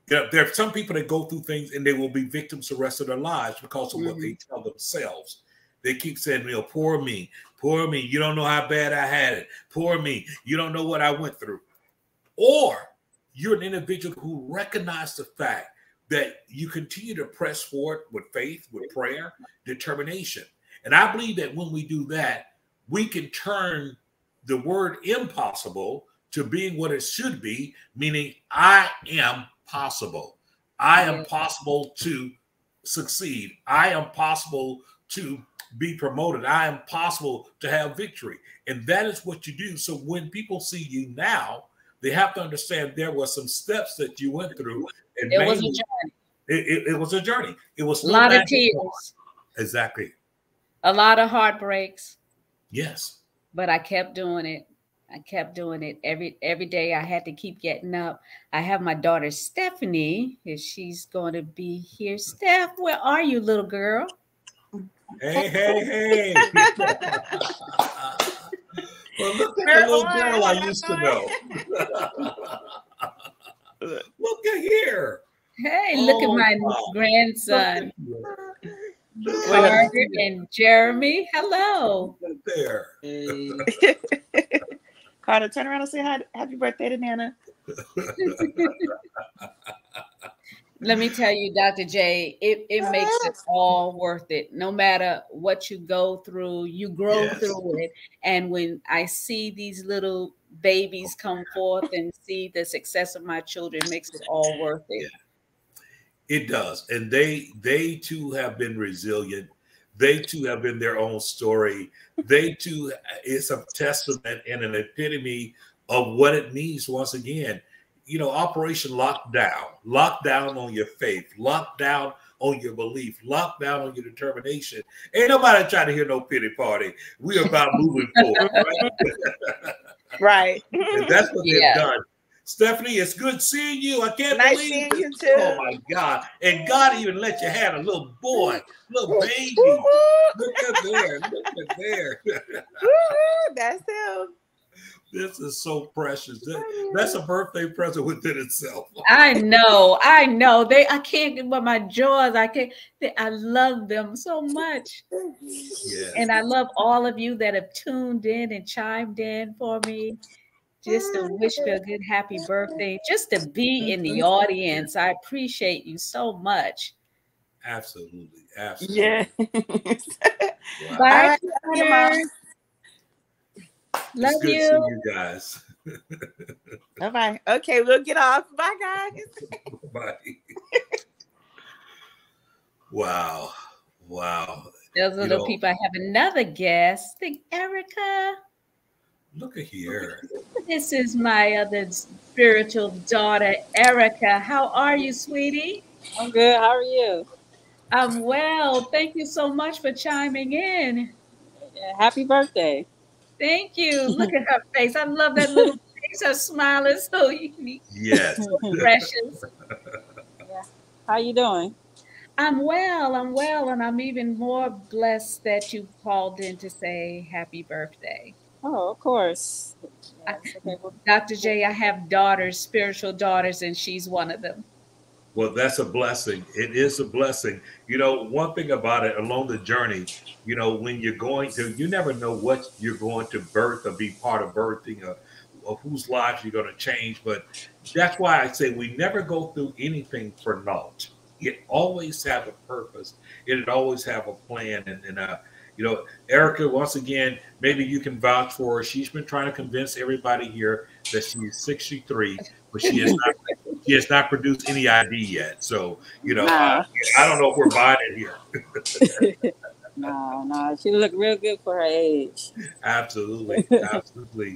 [SPEAKER 2] There are some people that go through things and they will be victims the rest of their lives because of what they tell themselves. They keep saying, you know, poor me, you don't know how bad I had it. Poor me, you don't know what I went through. Or you're an individual who recognizes the fact that you continue to press forward with faith, with prayer, determination. And I believe that when we do that, we can turn the word impossible to being what it should be, meaning I am possible. I am possible to succeed. I am possible to be promoted. I am possible to have victory. And that is what you do. So when people see you now, they have to understand there were some steps that you went through. And
[SPEAKER 1] It was a journey.
[SPEAKER 2] It was a journey. It was
[SPEAKER 1] a lot of tears.
[SPEAKER 2] Exactly.
[SPEAKER 1] A lot of heartbreaks.
[SPEAKER 2] Yes.
[SPEAKER 1] But I kept doing it. I kept doing it every day. I had to keep getting up. I have my daughter Stephanie, and she's going to be here. Steph, where are you, little girl?
[SPEAKER 2] Hey. Well, look at the little girl I used to know. Look at here.
[SPEAKER 1] Hey, look at my grandson. Carter and Jeremy. Hello.
[SPEAKER 2] Look there.
[SPEAKER 3] Hey. Carter, turn around and say hi. Happy birthday to Nana.
[SPEAKER 1] Let me tell you, Dr. J, it makes it all worth it. No matter what you go through, you grow through it. And when I see these little babies come forth and see the success of my children, it makes it all worth it.
[SPEAKER 2] Yeah. It does. And they too have been resilient. They too have been their own story. They too, it's a testament and an epitome of what it means once again. You know, Operation Lockdown on your faith, lockdown on your belief, lockdown on your determination. Ain't nobody trying to hear no pity party. We are about moving forward, right?
[SPEAKER 3] Right.
[SPEAKER 2] And that's what they've done. Stephanie, it's good seeing you. I can't believe
[SPEAKER 3] seeing you too.
[SPEAKER 2] Oh my God. And God even let you have a little boy, little baby. Look at there. Look at there.
[SPEAKER 3] That's him.
[SPEAKER 2] This is so precious. That's a birthday present within itself.
[SPEAKER 1] I know. I can't get my jaws. I love them so much.
[SPEAKER 2] Yes.
[SPEAKER 1] And I love all of you that have tuned in and chimed in for me. Just to wish me a good happy birthday. Just to be in the audience. I appreciate you so much.
[SPEAKER 2] Absolutely.
[SPEAKER 3] Yeah.
[SPEAKER 2] Wow.
[SPEAKER 1] Bye,
[SPEAKER 3] Mom.
[SPEAKER 1] Love
[SPEAKER 2] it's good
[SPEAKER 1] you.
[SPEAKER 2] seeing you guys.
[SPEAKER 3] Bye-bye. Okay, we'll get off. Bye, guys.
[SPEAKER 2] Bye. Wow.
[SPEAKER 1] Those little people. I have another guest. Erica.
[SPEAKER 2] Look at here.
[SPEAKER 1] This is my other spiritual daughter, Erica. How are you, sweetie?
[SPEAKER 6] I'm good. How are you?
[SPEAKER 1] I'm well. Thank you so much for chiming in.
[SPEAKER 6] Happy birthday.
[SPEAKER 1] Thank you. Look at her face. I love that little face. Her smile is so unique.
[SPEAKER 2] Yes.
[SPEAKER 1] So precious.
[SPEAKER 6] Yeah. How you doing?
[SPEAKER 1] I'm well, and I'm even more blessed that you called in to say happy birthday.
[SPEAKER 6] Oh, of course. Yes, okay.
[SPEAKER 1] Dr. J, I have daughters, spiritual daughters, and she's one of them.
[SPEAKER 2] Well, that's a blessing. It is a blessing. You know, one thing about it along the journey, you know, when you're going to, you never know what you're going to birth or be part of birthing or whose lives you're going to change. But that's why I say we never go through anything for naught. It always have a purpose. It always have a plan. And you know, Erica, once again, maybe you can vouch for her. She's been trying to convince everybody here that she's 63, but she has not produced any ID yet. So, you know, I don't know if we're buying it here.
[SPEAKER 6] No, she look real good for her age.
[SPEAKER 2] Absolutely.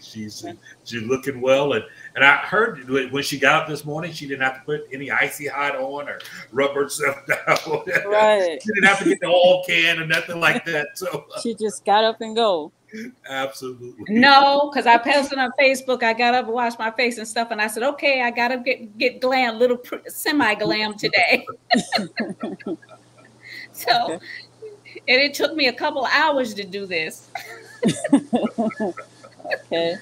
[SPEAKER 2] She's looking well, and I heard when she got up this morning, she didn't have to put any icy hot on or rub herself down.
[SPEAKER 6] Right.
[SPEAKER 2] She didn't have to get the oil can or nothing like that. So
[SPEAKER 6] she just got up and go.
[SPEAKER 2] Absolutely.
[SPEAKER 1] No, because I posted on Facebook. I got up and washed my face and stuff, and I said, "Okay, I gotta get glam, little semi glam today." So. And it took me a couple hours to do this.
[SPEAKER 6] Okay.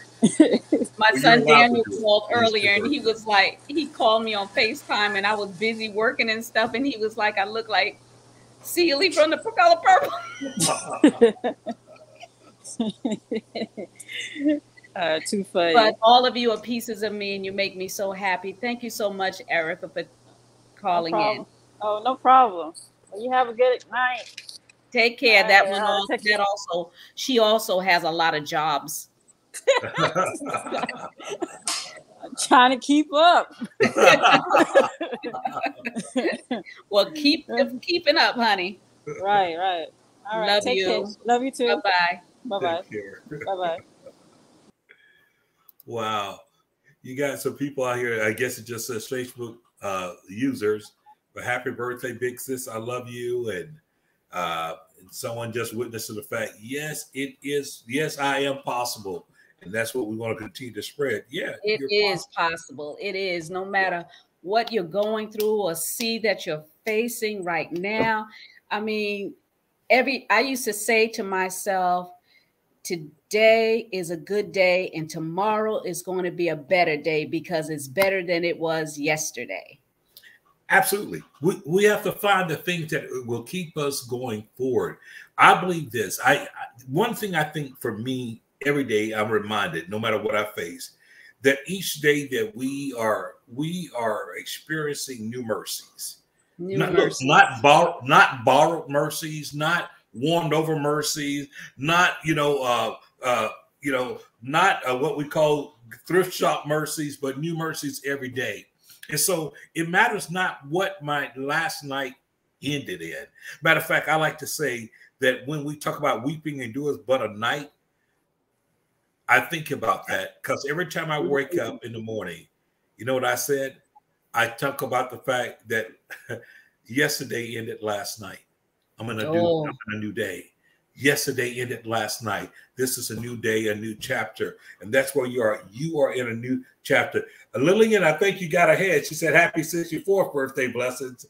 [SPEAKER 1] My son Daniel called earlier, and he was like, he called me on FaceTime, and I was busy working and stuff, and he was like, I look like Celie from The Color Purple.
[SPEAKER 6] Too funny.
[SPEAKER 1] But all of you are pieces of me, and you make me so happy. Thank you so much, Erica, for calling in.
[SPEAKER 6] Oh, no problem. Well, you have a good night.
[SPEAKER 1] Take care. That one also. She also has a lot of jobs.
[SPEAKER 6] I'm trying to keep up.
[SPEAKER 1] Well, keeping up, honey.
[SPEAKER 6] Right. All right.
[SPEAKER 1] Love you.
[SPEAKER 6] Care. Love you too.
[SPEAKER 1] Bye-bye.
[SPEAKER 6] Bye-bye. Bye-bye.
[SPEAKER 2] Wow. You got some people out here. I guess it just says Facebook users. But happy birthday, big sis. I love you. And someone just witnessed to the fact, yes, it is. Yes, I am possible. And that's what we want to continue to spread. Yeah,
[SPEAKER 1] it is possible. It is, no matter what you're going through or see that you're facing right now. I mean, I used to say to myself, today is a good day and tomorrow is going to be a better day because it's better than it was yesterday.
[SPEAKER 2] Absolutely. We have to find the things that will keep us going forward. I believe this. One thing I think for me, every day I'm reminded, no matter what I face, that each day that we are experiencing new mercies. Not borrowed mercies, not warmed over mercies, not not what we call thrift shop mercies, but new mercies every day. And so it matters not what my last night ended in. Matter of fact, I like to say that when we talk about weeping endures but a night, I think about that because every time I wake up in the morning, you know what I said? I talk about the fact that yesterday ended last night. I'm in a new day. Yesterday ended last night. This is a new day, a new chapter. And that's where you are. You are in a new chapter. Lillian, I think you got ahead. She said, happy 64th birthday, blessings.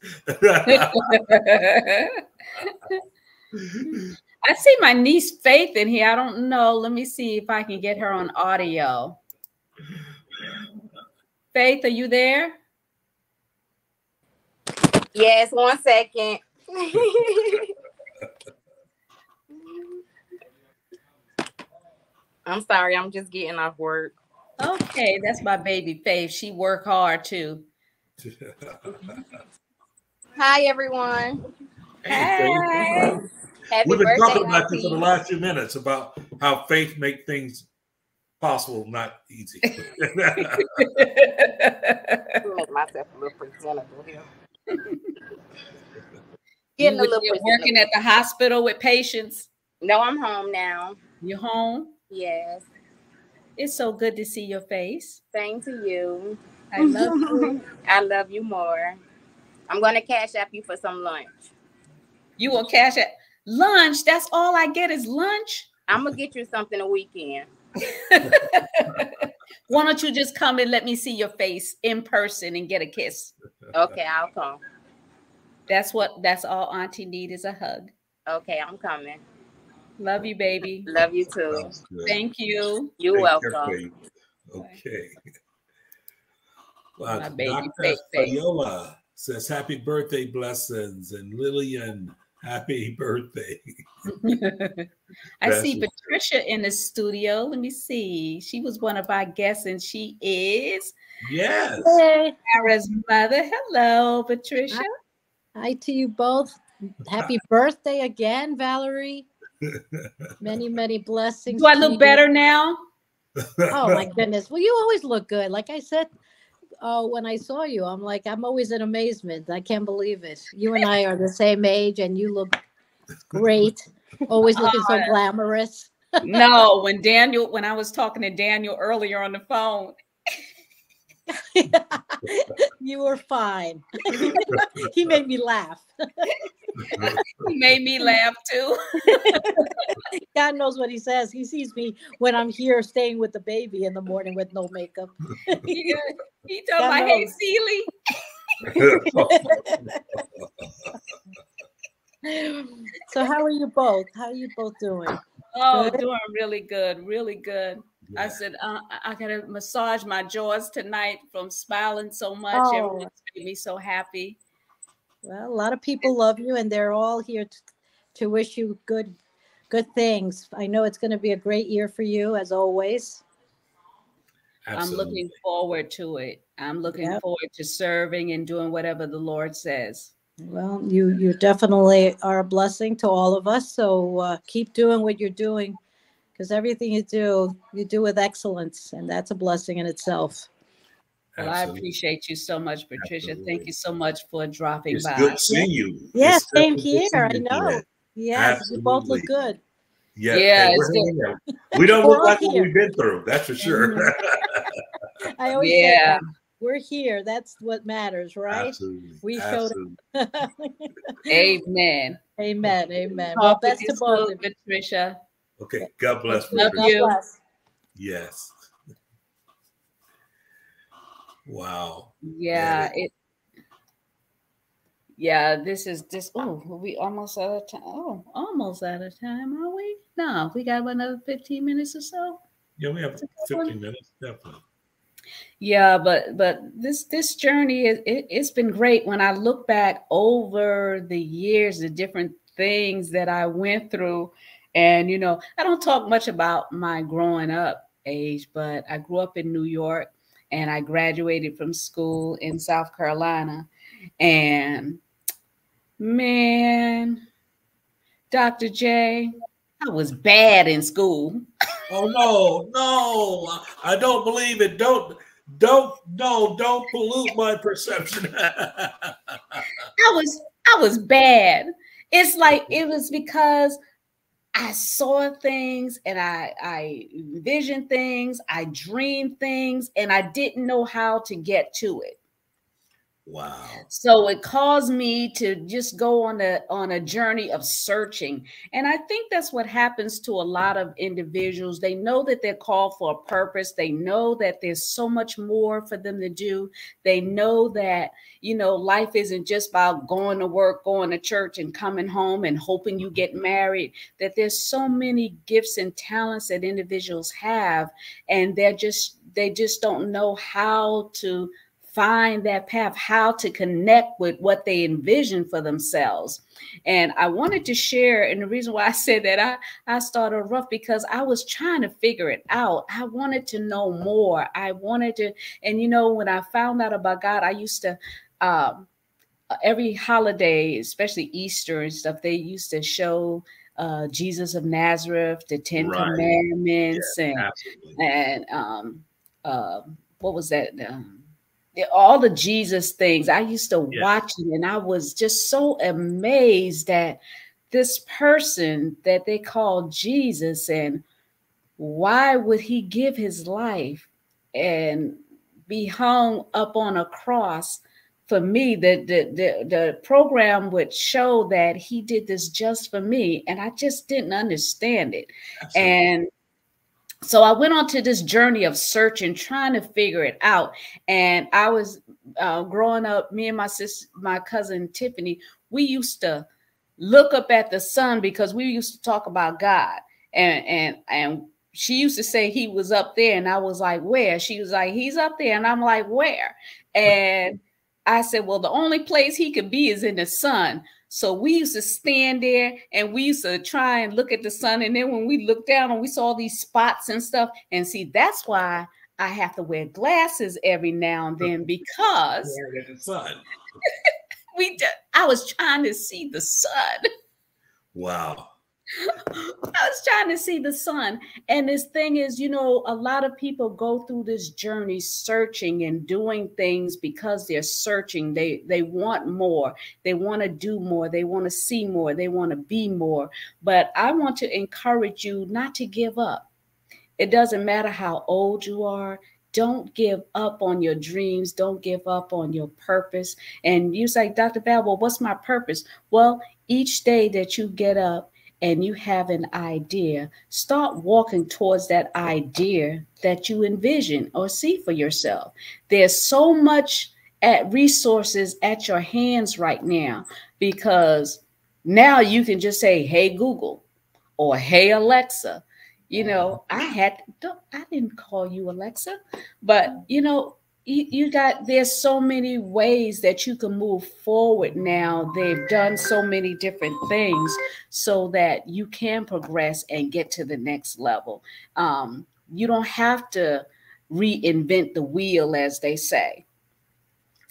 [SPEAKER 1] I see my niece Faith in here. I don't know. Let me see if I can get her on audio. Faith, are you there?
[SPEAKER 8] Yes, 1 second. I'm sorry, I'm just getting off work.
[SPEAKER 1] Okay, that's my baby Faith. She work hard too.
[SPEAKER 8] Hi, everyone.
[SPEAKER 1] Hey.
[SPEAKER 8] Happy
[SPEAKER 2] We've been
[SPEAKER 8] birthday,
[SPEAKER 2] talking about
[SPEAKER 8] Auntie.
[SPEAKER 2] this for the last few minutes about how faith makes things possible, not easy.
[SPEAKER 8] Make myself a little presentable here.
[SPEAKER 1] You're working at the hospital with patients?
[SPEAKER 8] No, I'm home now.
[SPEAKER 1] You're home?
[SPEAKER 8] Yes.
[SPEAKER 1] It's so good to see your face.
[SPEAKER 8] Same to you.
[SPEAKER 1] I love you.
[SPEAKER 8] I love you more. I'm going to cash app you for some lunch.
[SPEAKER 1] You will cash app? Lunch? That's all I get is lunch?
[SPEAKER 8] I'm going to get you something a weekend.
[SPEAKER 1] Why don't you just come and let me see your face in person and get a kiss?
[SPEAKER 8] Okay, I'll come.
[SPEAKER 1] That's all Auntie need is a hug.
[SPEAKER 8] Okay, I'm coming.
[SPEAKER 1] Love you, baby.
[SPEAKER 8] Love you too.
[SPEAKER 1] Thank you.
[SPEAKER 8] You're welcome.
[SPEAKER 2] Okay.
[SPEAKER 1] My baby
[SPEAKER 2] Dr. Viola says happy birthday, blessings, and Lillian, happy birthday.
[SPEAKER 1] I see Patricia in the studio. Let me see. She was one of our guests, and she is Sarah's mother. Hello, Patricia.
[SPEAKER 9] Hi to you both. Happy birthday again, Valorie. Many, many blessings.
[SPEAKER 1] Do I look better now?
[SPEAKER 9] Oh my goodness. Well, you always look good. Like I said, when I saw you, I'm always in amazement. I can't believe it. You and I are the same age and you look great. Always looking so glamorous.
[SPEAKER 1] No, when I was talking to Daniel earlier on the phone.
[SPEAKER 9] You were fine. He made me laugh.
[SPEAKER 1] He made me laugh too.
[SPEAKER 9] God knows what he says. He sees me when I'm here staying with the baby in the morning with no makeup.
[SPEAKER 1] Yeah, he told my hey
[SPEAKER 9] Seeley. So how are you both? How are you both doing?
[SPEAKER 1] Oh, good? Doing really good, really good. Yeah. I said, I gotta massage my jaws tonight from smiling so much. Everyone made me so happy.
[SPEAKER 9] Well, a lot of people love you, and they're all here to wish you good things. I know it's going to be a great year for you, as always.
[SPEAKER 1] Absolutely. I'm looking forward to it. I'm looking forward to serving and doing whatever the Lord says.
[SPEAKER 9] Well, you definitely are a blessing to all of us. So keep doing what you're doing, because everything you do with excellence, and that's a blessing in itself.
[SPEAKER 1] Well, I appreciate you so much, Patricia. Absolutely. Thank you so much for dropping by.
[SPEAKER 2] It's good seeing you.
[SPEAKER 9] Yes, same here. I know. Yes, you both look good.
[SPEAKER 2] Yeah, it's good. We don't look like what we've been through. That's for sure.
[SPEAKER 9] I always say that. We're here. That's what matters, right?
[SPEAKER 2] Absolutely.
[SPEAKER 9] We showed
[SPEAKER 2] Absolutely.
[SPEAKER 9] up.
[SPEAKER 1] Amen.
[SPEAKER 9] Amen. Amen. Well,
[SPEAKER 1] Talk with
[SPEAKER 9] best
[SPEAKER 1] you
[SPEAKER 9] to both
[SPEAKER 1] soon,
[SPEAKER 9] of you.
[SPEAKER 1] Patricia.
[SPEAKER 2] Okay. God bless.
[SPEAKER 1] Love
[SPEAKER 9] God
[SPEAKER 1] you.
[SPEAKER 9] bless.
[SPEAKER 2] Yes. Wow.
[SPEAKER 1] Yeah, this is this. Oh, we almost out of time. Oh, almost out of time, are we? No, we got another 15 minutes or so.
[SPEAKER 2] Yeah, we have 15 minutes, definitely.
[SPEAKER 1] Yeah, but this journey it's been great. When I look back over the years, the different things that I went through, and I don't talk much about my growing up age, but I grew up in New York, and I graduated from school in South Carolina, and man, Dr. J, I was bad in school.
[SPEAKER 2] Oh no, I don't believe it. Don't pollute my perception.
[SPEAKER 1] I was bad. It's like it was because I saw things and I envisioned things, I dreamed things, and I didn't know how to get to it.
[SPEAKER 2] Wow.
[SPEAKER 1] So it caused me to just go on a journey of searching. And I think that's what happens to a lot of individuals. They know that they're called for a purpose. They know that there's so much more for them to do. They know that, life isn't just about going to work, going to church, and coming home and hoping you get married, that there's so many gifts and talents that individuals have, and they just don't know how to find that path, how to connect with what they envision for themselves. And I wanted to share, and the reason why I said that I started rough because I was trying to figure it out. I wanted to know more. I wanted to, and when I found out about God, I used to every holiday, especially Easter and stuff, they used to show Jesus of Nazareth, the Ten Commandments, and what was that? All the Jesus things. I used to watch it, and I was just so amazed at this person that they call Jesus, and why would he give his life and be hung up on a cross for me? The program would show that he did this just for me, and I just didn't understand it. Absolutely. And so I went on to this journey of searching, trying to figure it out. And I was growing up, me and my sister, my cousin Tiffany, we used to look up at the sun because we used to talk about God. And she used to say he was up there. And I was like, where? She was like, he's up there. And I'm like, where? And I said, well, the only place he could be is in the sun. So we used to stand there and we used to try and look at the sun. And then when we looked down and we saw these spots and stuff, and see, that's why I have to wear glasses every now and then, because
[SPEAKER 2] the sun.
[SPEAKER 1] I was trying to see the sun.
[SPEAKER 2] Wow.
[SPEAKER 1] I was trying to see the sun. And this thing is, a lot of people go through this journey searching and doing things because they're searching. They want more. They want to do more. They want to see more. They want to be more. But I want to encourage you not to give up. It doesn't matter how old you are. Don't give up on your dreams. Don't give up on your purpose. And you say, Dr. Val, well, what's my purpose? Well, each day that you get up and you have an idea, start walking towards that idea that you envision or see for yourself. There's so much resources at your hands right now, because now you can just say, hey, Google, or hey, Alexa. I didn't call you Alexa, but there's so many ways that you can move forward now. They've done so many different things so that you can progress and get to the next level. You don't have to reinvent the wheel, as they say.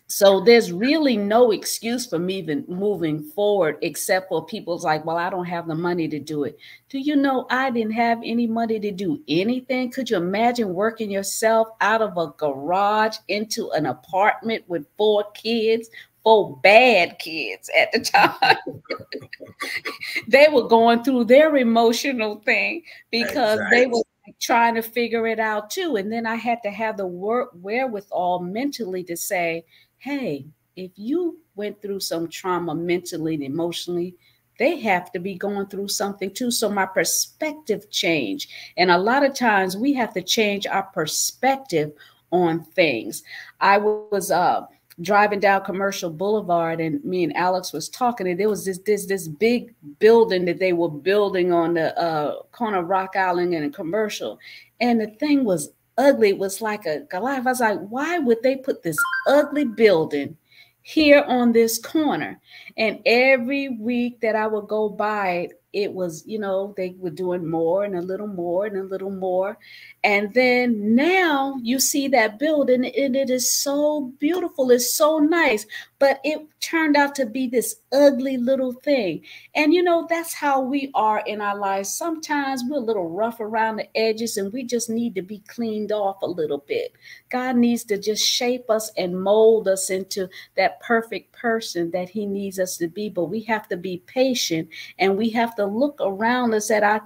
[SPEAKER 1] So there's really no excuse for me even moving forward, except for people's like, well, I don't have the money to do it. Do you know I didn't have any money to do anything? Could you imagine working yourself out of a garage into an apartment with 4 kids, 4 bad kids at the time? They were going through their emotional thing because they were trying to figure it out too. And then I had to have the wherewithal mentally to say, hey, if you went through some trauma mentally and emotionally, they have to be going through something too. So my perspective changed. And a lot of times we have to change our perspective on things. I was driving down Commercial Boulevard, and me and Alex was talking, and there was this big building that they were building on the corner of Rock Island and Commercial, and the thing was ugly. It was like a Goliath. I was like, why would they put this ugly building here on this corner? And every week that I would go by it was, they were doing more and a little more and a little more. And then now you see that building and it is so beautiful. It's so nice, but it turned out to be this ugly little thing. And, that's how we are in our lives. Sometimes we're a little rough around the edges and we just need to be cleaned off a little bit. God needs to just shape us and mold us into that perfect person that he needs us to be. But we have to be patient and we have to look around us at our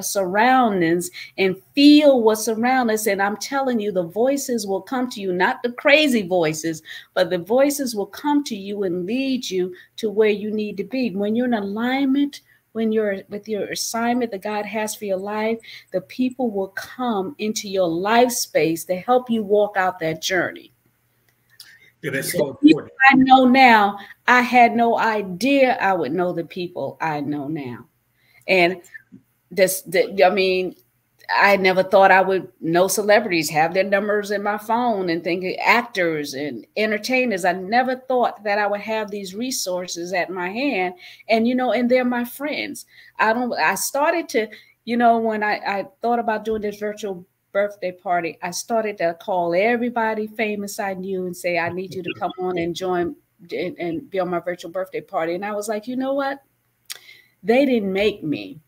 [SPEAKER 1] surroundings and feel what's around us. And I'm telling you, the voices will come to you, not the crazy voices, but the voices will come to you and lead you to where you need to be. When you're in alignment, when you're with your assignment that God has for your life, the people will come into your life space to help you walk out that journey.
[SPEAKER 2] Yeah, that's so important.
[SPEAKER 1] I know now, I had no idea I would know the people I know now. And I never thought I would know celebrities, have their numbers in my phone, and think actors and entertainers. I never thought that I would have these resources at my hand. And, and they're my friends. I started to, when I thought about doing this virtual birthday party, I started to call everybody famous I knew and say, I need you to come on and join and be on my virtual birthday party. And I was like, you know what? They didn't make me.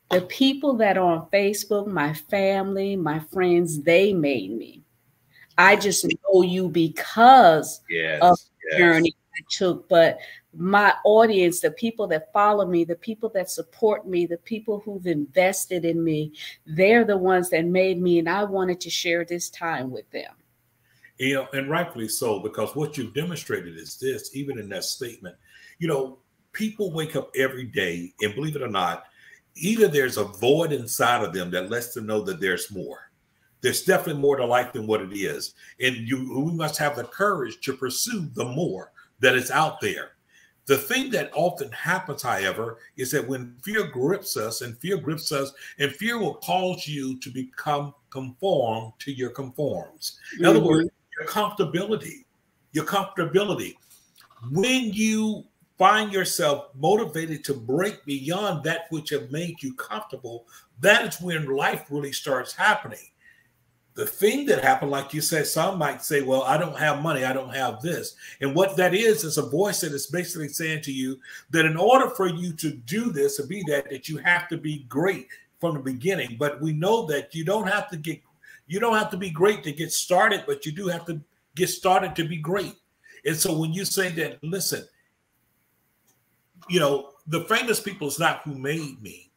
[SPEAKER 1] The people that are on Facebook, my family, my friends, they made me. I just know you because of the journey I took. But my audience, the people that follow me, the people that support me, the people who've invested in me, they're the ones that made me. And I wanted to share this time with them.
[SPEAKER 2] And rightfully so, because what you've demonstrated is this, even in that statement, people wake up every day and believe it or not, either there's a void inside of them that lets them know that there's more. There's definitely more to life than what it is. And we must have the courage to pursue the more that is out there. The thing that often happens, however, is that when fear grips us, and fear will cause you to become conformed to your conforms. In other words, your comfortability. When you find yourself motivated to break beyond that which have made you comfortable, that is when life really starts happening. The thing that happened, like you said, some might say, well, I don't have money, I don't have this. And what that is a voice that is basically saying to you that in order for you to do this or be that you have to be great from the beginning. But we know that you don't have to be great to get started, but you do have to get started to be great. And so when you say that, listen, the famous people is not who made me.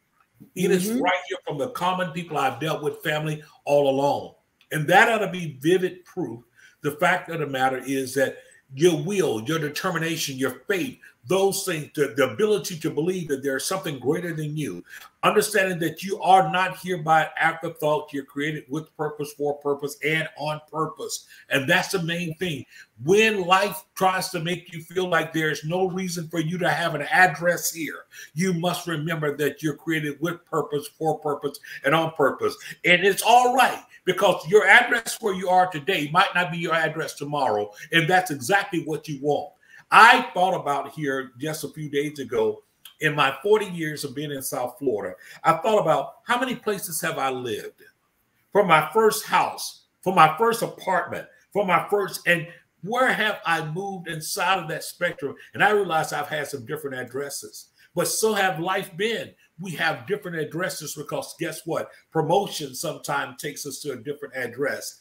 [SPEAKER 2] It is right here from the common people I've dealt with, family all along. And that ought to be vivid proof. The fact of the matter is that your will, your determination, your faith, those things, the ability to believe that there's something greater than you, understanding that you are not here by afterthought, you're created with purpose, for purpose, and on purpose. And that's the main thing. When life tries to make you feel like there's no reason for you to have an address here, you must remember that you're created with purpose, for purpose, and on purpose. And it's all right, because your address where you are today might not be your address tomorrow. And that's exactly what you want. I thought about here just a few days ago, in my 40 years of being in South Florida, I thought about how many places have I lived? From my first house, from my first apartment, and where have I moved inside of that spectrum? And I realized I've had some different addresses, but so have life been. We have different addresses because guess what? Promotion sometimes takes us to a different address.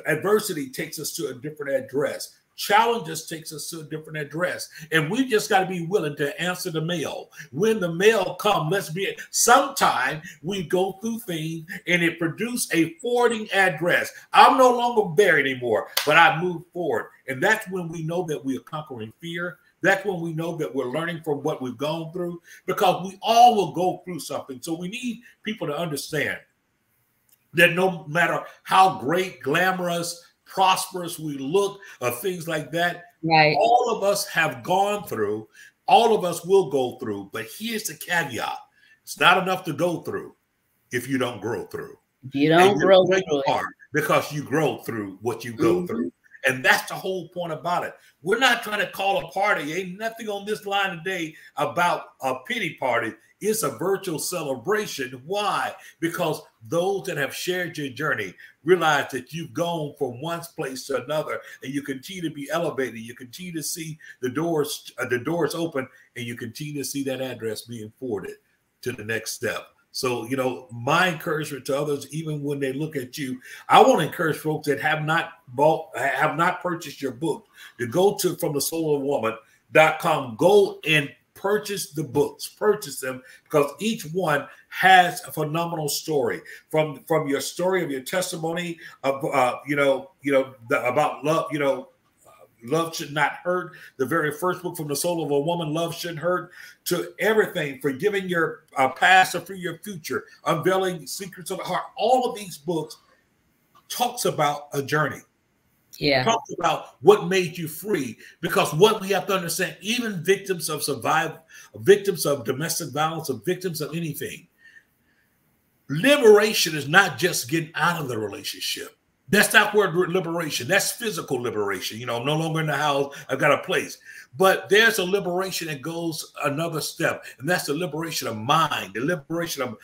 [SPEAKER 2] Adversity takes us to a different address. challenges takes us to a different address. And we just got to be willing to answer the mail. When the mail comes, sometime we go through things and it produce a forwarding address. I'm no longer there anymore, but I move forward. And that's when we know that we are conquering fear. That's when we know that we're learning from what we've gone through, because we all will go through something. So we need people to understand that no matter how great, glamorous, prosperous we look, or things like that,
[SPEAKER 1] right,
[SPEAKER 2] all of us have gone through, all of us will go through. But here's the caveat. It's not enough to go through if you don't grow through.
[SPEAKER 1] If you don't grow through it.
[SPEAKER 2] Because you grow through what you go through. And that's the whole point about it. We're not trying to call a party. Ain't nothing on this line today about a pity party. It's a virtual celebration. Why? Because those that have shared your journey realize that you've gone from one place to another, and you continue to be elevated. You continue to see the doors open, and you continue to see that address being forwarded to the next step. So, you know, my encouragement to others, even when they look at you, I want to encourage folks that have not purchased your book to go to FromTheSoulOfAWoman.com. Go and purchase the books, purchase them, because each one has a phenomenal story. From your story of your testimony of about love, Love Should Not Hurt, the very first book, From the Soul of a Woman, Love Shouldn't Hurt, to everything, Forgiving Your Past and For Your Future, Unveiling Secrets of the Heart. All of these books talks about a journey.
[SPEAKER 1] Yeah.
[SPEAKER 2] Talks about what made you free. Because what we have to understand, even victims of victims of domestic violence, or victims of anything, liberation is not just getting out of the relationship. That's not word liberation. That's physical liberation. You know, I'm no longer in the house. I've got a place. But there's a liberation that goes another step, and that's the liberation of mind, the liberation of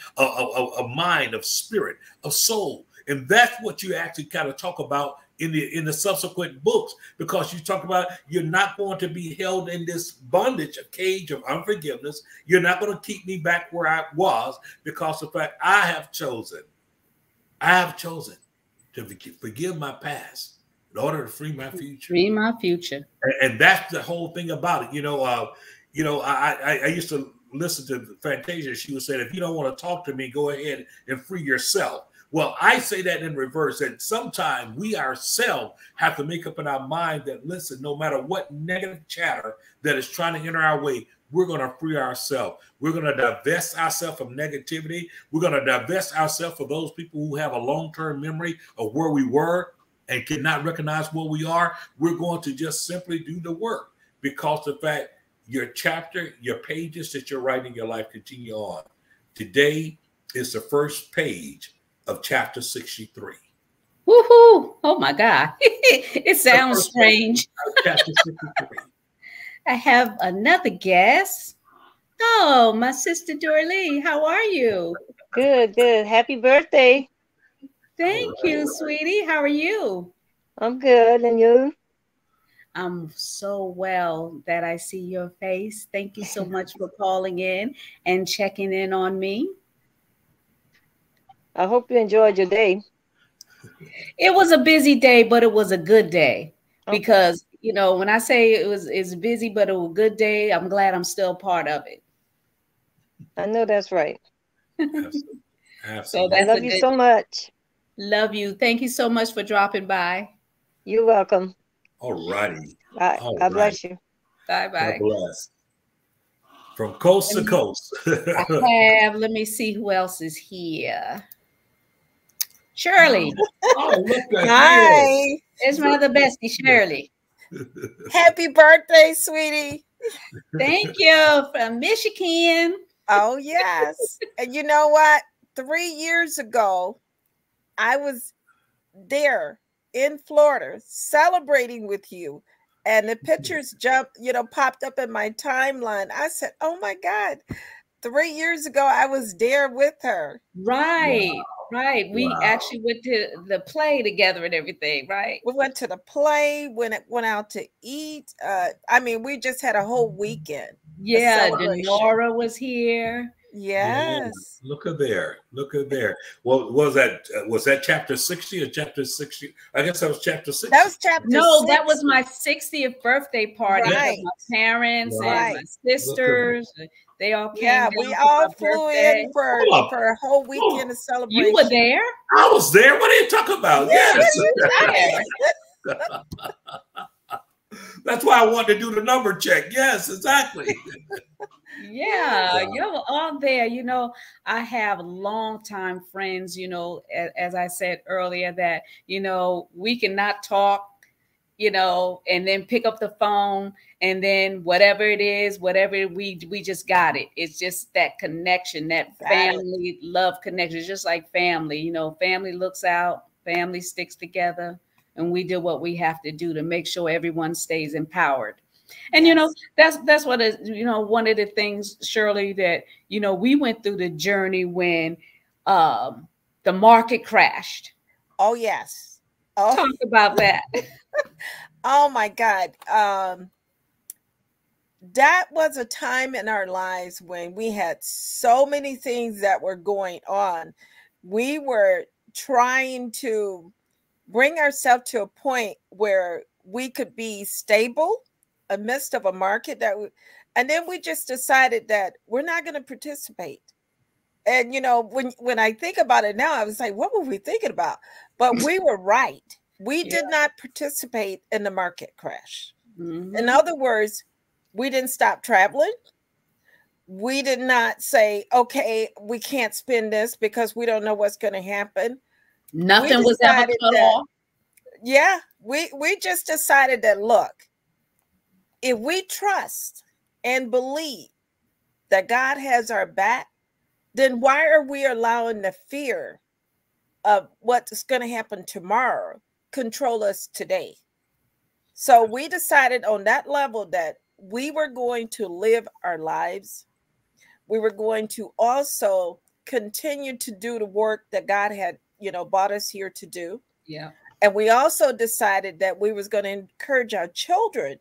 [SPEAKER 2] mind, of spirit, of soul. And that's what you actually kind of talk about in the subsequent books, because you talk about you're not going to be held in this bondage, a cage of unforgiveness. You're not going to keep me back where I was, because of the fact I have chosen to forgive my past in order to free my future.
[SPEAKER 1] Free my future.
[SPEAKER 2] And that's the whole thing about it. I used to listen to Fantasia. She would say, if you don't want to talk to me, go ahead and free yourself. Well, I say that in reverse, that sometimes we ourselves have to make up in our mind that, listen, no matter what negative chatter that is trying to enter our way, we're going to free ourselves. We're going to divest ourselves from negativity. We're going to divest ourselves from those people who have a long-term memory of where we were and cannot recognize where we are. We're going to just simply do the work, because the fact your chapter, your pages that you're writing in your life continue on. Today is the first page of chapter 63.
[SPEAKER 1] Woohoo! Oh my God. It sounds strange.
[SPEAKER 2] Chapter 63.
[SPEAKER 1] I have another guest. Oh, my sister Dorlee, how are you?
[SPEAKER 4] Good, good. Happy birthday.
[SPEAKER 1] Thank you, sweetie. How are you?
[SPEAKER 4] I'm good. And you?
[SPEAKER 1] I'm so well that I see your face. Thank you so much for calling in and checking in on me.
[SPEAKER 4] I hope you enjoyed your day.
[SPEAKER 1] It was a busy day, but it was a good day. Because, you know, when I say it's busy, but it was a good day, I'm glad I'm still part of it.
[SPEAKER 4] I know that's right.
[SPEAKER 2] Absolutely.
[SPEAKER 1] So that's
[SPEAKER 4] I love you so much.
[SPEAKER 1] Love you. Thank you so much for dropping by.
[SPEAKER 4] You're welcome.
[SPEAKER 2] All righty.
[SPEAKER 4] God bless you.
[SPEAKER 1] Bye-bye.
[SPEAKER 2] God bless. From coast to coast.
[SPEAKER 1] Let me see who else is here. Shirley.
[SPEAKER 2] Oh, look at
[SPEAKER 7] Hi.
[SPEAKER 2] you.
[SPEAKER 1] There's my other bestie, Shirley.
[SPEAKER 7] Happy birthday, sweetie.
[SPEAKER 1] Thank you, from Michigan.
[SPEAKER 7] Oh, yes. And you know what? 3 years ago, I was there in Florida celebrating with you. And the pictures popped up in my timeline. I said, oh my God, 3 years ago, I was there with her.
[SPEAKER 1] Right. Wow. Right. We actually went to the play together and everything, right?
[SPEAKER 7] We went to the play, went out to eat. We just had a whole weekend.
[SPEAKER 1] Yeah, Denora was here.
[SPEAKER 7] Yes.
[SPEAKER 2] Look at there. Look at there. Well, was that chapter 60 or chapter 60? I guess that was chapter 60.
[SPEAKER 7] That was chapter
[SPEAKER 1] No,
[SPEAKER 7] 60.
[SPEAKER 1] that was my 60th birthday party.
[SPEAKER 7] Right.
[SPEAKER 1] My parents and
[SPEAKER 7] Right.
[SPEAKER 1] my sisters, they all came
[SPEAKER 7] Yeah,
[SPEAKER 1] down
[SPEAKER 7] we
[SPEAKER 1] for
[SPEAKER 7] all
[SPEAKER 1] my
[SPEAKER 7] flew
[SPEAKER 1] birthday.
[SPEAKER 7] in for a whole weekend of celebration.
[SPEAKER 1] You were there?
[SPEAKER 2] I was there. What are you talking about? Yes. That's why I wanted to do the number check. Yes, exactly.
[SPEAKER 1] Yeah, you're all there. You know, I have longtime friends, you know, as I said earlier, that, you know, we cannot talk, you know, and then pick up the phone and then whatever it is, whatever we just got it. It's just that connection, that family love connection. It's just like family, you know, family looks out, family sticks together, and we do what we have to do to make sure everyone stays empowered. And, you know, that's what is, you know, one of the things, Shirley, that, you know, we went through the journey when the market crashed.
[SPEAKER 7] Oh, yes. Oh.
[SPEAKER 1] Talk about that.
[SPEAKER 7] Oh, my God. That was a time in our lives when we had so many things that were going on. We were trying to bring ourselves to a point where we could be stable amidst of a market and then we just decided that we're not going to participate. And, you know, when I think about it now, I was like, what were we thinking about? But we were right. We did not participate in the market crash.
[SPEAKER 1] Mm-hmm.
[SPEAKER 7] In other words, we didn't stop traveling. We did not say, okay, we can't spend this because we don't know what's going to happen.
[SPEAKER 1] Nothing was ever cut off.
[SPEAKER 7] Yeah, we just decided that, look, if we trust and believe that God has our back, then why are we allowing the fear of what's going to happen tomorrow control us today? So we decided on that level that we were going to live our lives. We were going to also continue to do the work that God had, you know, brought us here to do.
[SPEAKER 1] Yeah.
[SPEAKER 7] And we also decided that we was going to encourage our children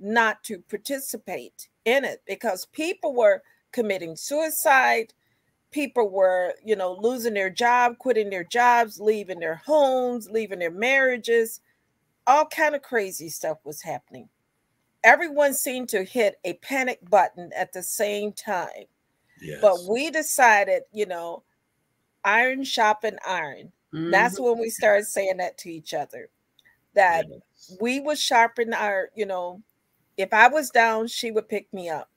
[SPEAKER 7] not to participate in it because people were committing suicide. People were, you know, losing their job, quitting their jobs, leaving their homes, leaving their marriages. All kind of crazy stuff was happening. Everyone seemed to hit a panic button at the same time. Yes. But we decided, you know, iron sharpen iron. Mm-hmm. That's when we started saying that to each other, that we would sharpen our, you know, if I was down, she would pick me up.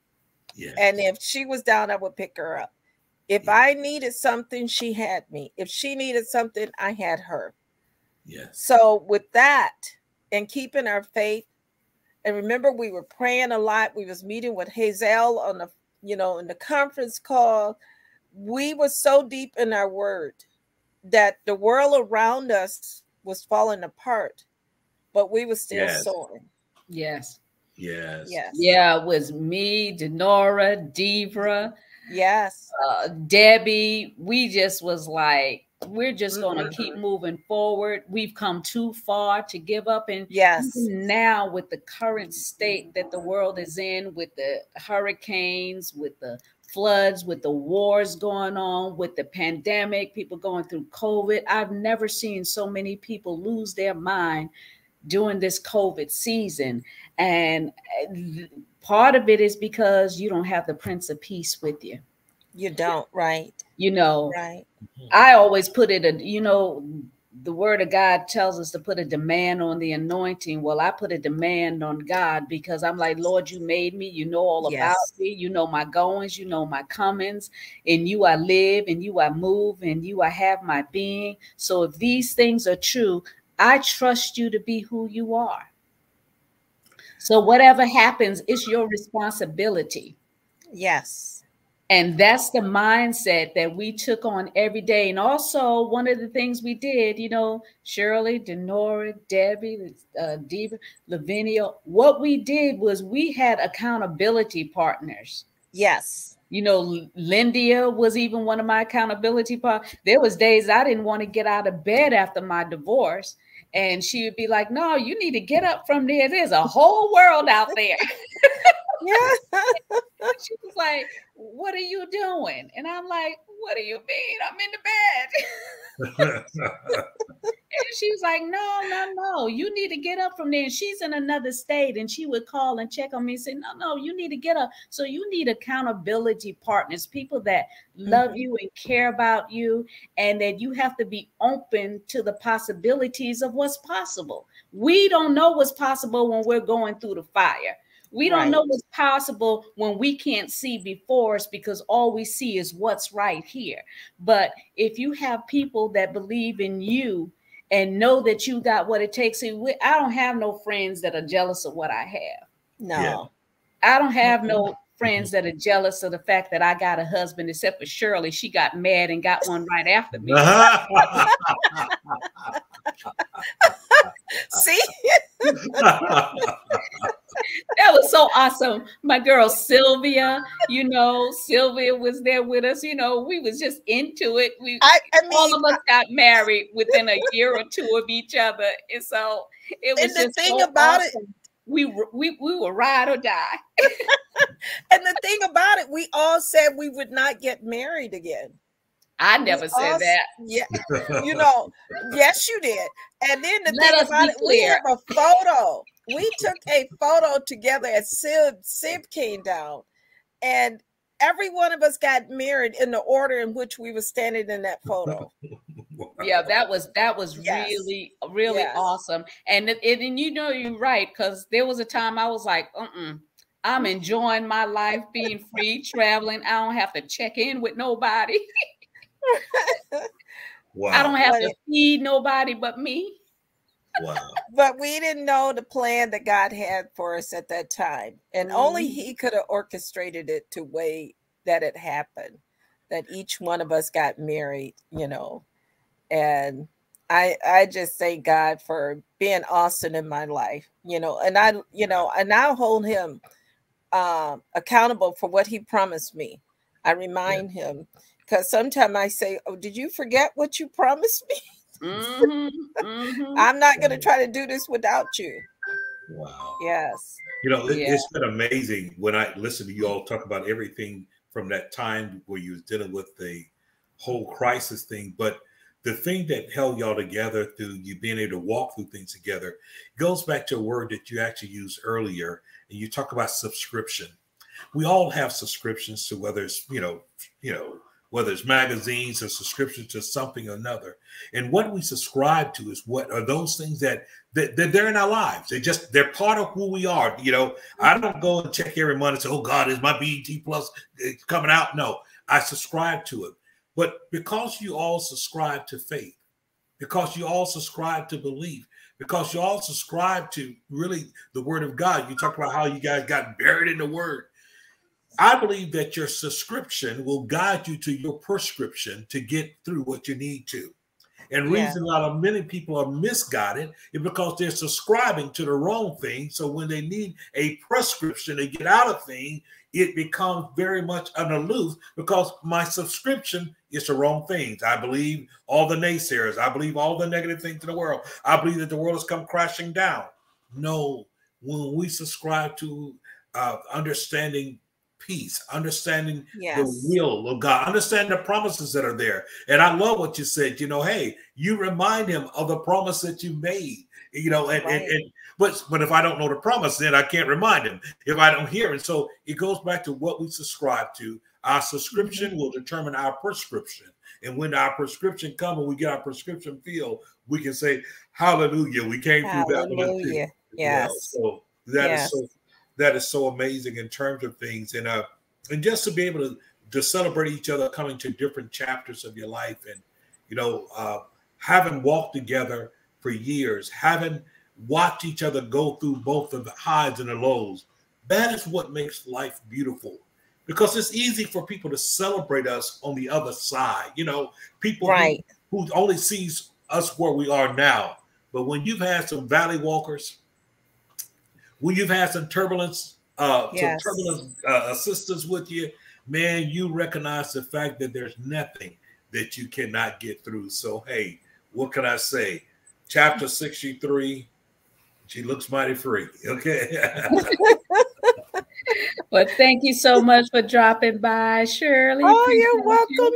[SPEAKER 7] Yes. And if she was down, I would pick her up. If I needed something, she had me. If she needed something, I had her. Yes. So with that and keeping our faith, and remember, we were praying a lot. We was meeting with Hazel on the, you know, in the conference call. We were so deep in our word that the world around us was falling apart, but we were still soaring.
[SPEAKER 1] Yes.
[SPEAKER 7] Yes. Yes.
[SPEAKER 1] Yeah, it was me, Denora, Debra.
[SPEAKER 7] Yes.
[SPEAKER 1] Debbie. We just was like, we're just going to keep moving forward. We've come too far to give up. And now with the current state that the world is in, with the hurricanes, with the floods, with the wars going on, with the pandemic, people going through COVID, I've never seen so many people lose their mind during this COVID season. And part of it is because you don't have the Prince of Peace with you.
[SPEAKER 7] You don't, right?
[SPEAKER 1] You know,
[SPEAKER 7] right.
[SPEAKER 1] I always put it, you know, the word of God tells us to put a demand on the anointing. Well, I put a demand on God because I'm like, Lord, you made me, you know all about me, you know my goings, you know my comings, in you I live, in you I move, in you I have my being. So if these things are true, I trust you to be who you are. So whatever happens, it's your responsibility.
[SPEAKER 7] Yes.
[SPEAKER 1] And that's the mindset that we took on every day. And also one of the things we did, you know, Shirley, Denora, Debbie, Debra, Lavinia, what we did was we had accountability partners.
[SPEAKER 7] Yes.
[SPEAKER 1] You know, Lindia was even one of my accountability partners. There was days I didn't want to get out of bed after my divorce. And she would be like, no, you need to get up from there. There's a whole world out there.
[SPEAKER 7] Yeah.
[SPEAKER 1] She was like, what are you doing? And I'm like, what do you mean? I'm in the bed. And she was like, no, you need to get up from there. And she's in another state, and she would call and check on me and say, no, you need to get up. So you need accountability partners, people that love you and care about you, and that you have to be open to the possibilities of what's possible. We don't know what's possible when we're going through the fire. We don't know what's possible when we can't see before us, because all we see is what's right here. But if you have people that believe in you and know that you got what it takes, I don't have no friends that are jealous of what I have.
[SPEAKER 7] No. Yeah.
[SPEAKER 1] I don't have no friends that are jealous of the fact that I got a husband, except for Shirley. She got mad and got one right after me.
[SPEAKER 7] See?
[SPEAKER 1] That was so awesome. My girl Sylvia, Sylvia was there with us. We was just into it. All of us got married within a year or two of each other. And so it was just the thing so about awesome. We were ride or die.
[SPEAKER 7] And the thing about it, we all said we would not get married again.
[SPEAKER 1] I never said that.
[SPEAKER 7] Yeah, yes, you did. And then the thing about it, we have a photo. We took a photo together as Sib came down, and every one of us got married in the order in which we were standing in that photo.
[SPEAKER 1] Yeah, that was really awesome. And you're right, because there was a time I was like, I'm enjoying my life, being free, traveling. I don't have to check in with nobody. Wow. I don't have to feed nobody but me.
[SPEAKER 2] Wow.
[SPEAKER 7] But we didn't know the plan that God had for us at that time. And only He could have orchestrated it to way that it happened, that each one of us got married, And I just thank God for being awesome in my life, and I hold Him accountable for what He promised me. I remind Him, because sometimes I say, oh, did you forget what you promised me? I'm not going to try to do this without you.
[SPEAKER 2] Wow.
[SPEAKER 7] Yes.
[SPEAKER 2] It's been amazing when I listen to you all talk about everything from that time where you was dealing with the whole crisis thing. But the thing that held y'all together through you being able to walk through things together goes back to a word that you actually used earlier. And you talk about subscription. We all have subscriptions to whether it's, whether it's magazines or subscription to something or another. And what we subscribe to is what are those things that they're in our lives. They're part of who we are. I don't go and check every month and say, oh God, is my BET Plus coming out? No, I subscribe to it. But because you all subscribe to faith, because you all subscribe to belief, because you all subscribe to really the word of God, you talk about how you guys got buried in the word. I believe that your subscription will guide you to your prescription to get through what you need to. And reason many people are misguided is because they're subscribing to the wrong thing. So when they need a prescription to get out of thing, it becomes very much an aloof because my subscription is the wrong things. I believe all the naysayers. I believe all the negative things in the world. I believe that the world has come crashing down. No, when we subscribe to understanding peace, understanding the will of God, understand the promises that are there. And I love what you said, hey, you remind him of the promise that you made, but if I don't know the promise, then I can't remind him if I don't hear it. So it goes back to what we subscribe to. Our subscription will determine our prescription. And when our prescription comes and we get our prescription filled, we can say, hallelujah, we came through that one too.
[SPEAKER 7] Yes.
[SPEAKER 2] So that is so amazing in terms of things. And just to be able to celebrate each other coming to different chapters of your life and, having walked together for years, having watched each other go through both the highs and the lows. That is what makes life beautiful, because it's easy for people to celebrate us on the other side. People who only sees us where we are now. But when you've had some valley walkers, when you've had some turbulence assistance with you, man, you recognize the fact that there's nothing that you cannot get through. So, hey, what can I say? chapter 63. She looks mighty free. Okay.
[SPEAKER 1] Well, thank you so much for dropping by, Shirley.
[SPEAKER 7] Oh, you're welcome.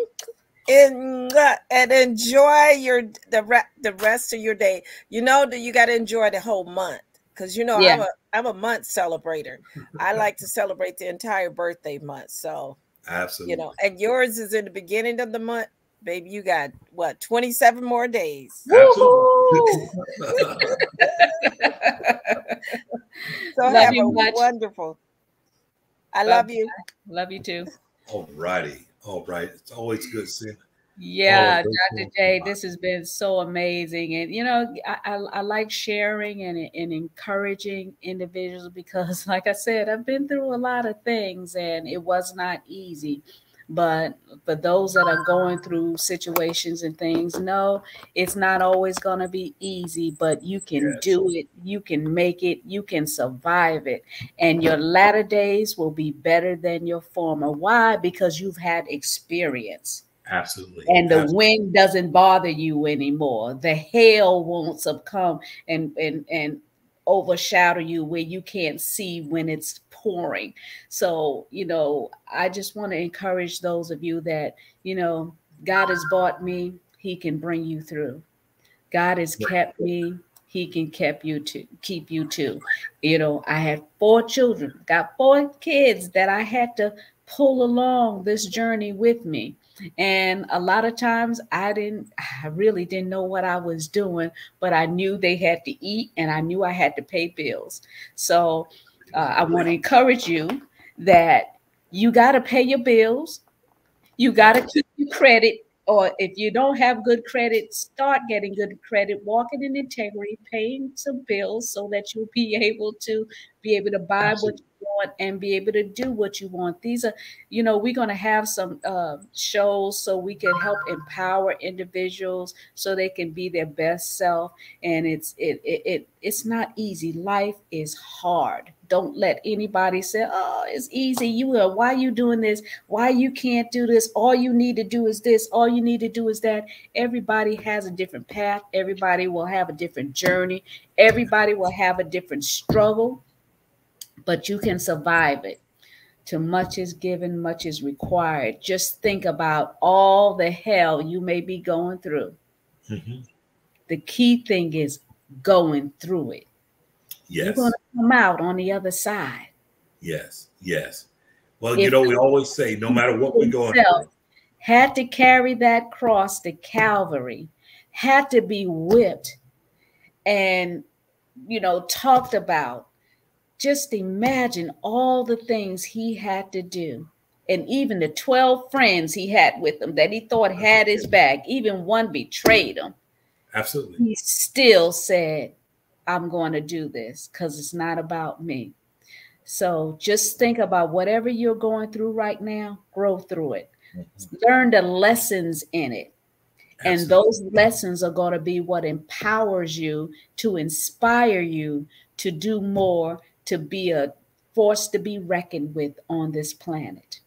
[SPEAKER 7] And enjoy the rest of your day. You know that you got to enjoy the whole month, because
[SPEAKER 1] Yeah.
[SPEAKER 7] I'm a month celebrator. I like to celebrate the entire birthday month. So
[SPEAKER 2] Absolutely.
[SPEAKER 7] and yours is in the beginning of the month, baby. You got what, 27 more days.
[SPEAKER 2] Absolutely.
[SPEAKER 7] So
[SPEAKER 1] Love
[SPEAKER 7] have
[SPEAKER 1] you
[SPEAKER 7] a
[SPEAKER 1] much.
[SPEAKER 7] wonderful. I
[SPEAKER 1] Bye-bye.
[SPEAKER 7] love you.
[SPEAKER 1] Love you too.
[SPEAKER 2] All righty. All right. It's always good seeing.
[SPEAKER 1] Yeah,
[SPEAKER 2] Oh,
[SPEAKER 1] Dr. J, this has been so amazing. And, I like sharing and encouraging individuals because, like I said, I've been through a lot of things and it was not easy. But for those that are going through situations and things, no, it's not always going to be easy, but you can do it. You can make it. You can survive it. And your latter days will be better than your former. Why? Because you've had experience.
[SPEAKER 2] Absolutely.
[SPEAKER 1] And the wind doesn't bother you anymore. The hail won't succumb and overshadow you where you can't see when it's pouring. So, I just want to encourage those of you that, God has brought me, he can bring you through. God has kept me, he can keep you too. I had 4 children, got 4 kids that I had to pull along this journey with me. And a lot of times I really didn't know what I was doing, but I knew they had to eat and I knew I had to pay bills. So I want to encourage you that you got to pay your bills. You got to keep your credit, or if you don't have good credit, start getting good credit, walking in integrity, paying some bills so that you'll be able to buy what you want and be able to do what you want. These are, we're going to have some shows so we can help empower individuals so they can be their best self. And it's not easy. Life is hard. Don't let anybody say, "Oh, it's easy. Why are you doing this? Why you can't do this? All you need to do is this. All you need to do is that." Everybody has a different path. Everybody will have a different journey. Everybody will have a different struggle, but you can survive it. To much is given, much is required. Just think about all the hell you may be going through. Mm-hmm. The key thing is going through it.
[SPEAKER 2] Yes.
[SPEAKER 1] You're going to come out on the other side.
[SPEAKER 2] Yes. Yes. Well, we always say, no matter what we're going through.
[SPEAKER 1] Had to carry that cross to Calvary, had to be whipped and, talked about. Just imagine all the things he had to do. And even the 12 friends he had with him that he thought had his back, even one betrayed him.
[SPEAKER 2] Absolutely.
[SPEAKER 1] He still said, "I'm going to do this because it's not about me." So just think about whatever you're going through right now, grow through it. Mm-hmm. Learn the lessons in it. Absolutely. And those lessons are going to be what empowers you, to inspire you to do more, to be a force to be reckoned with on this planet.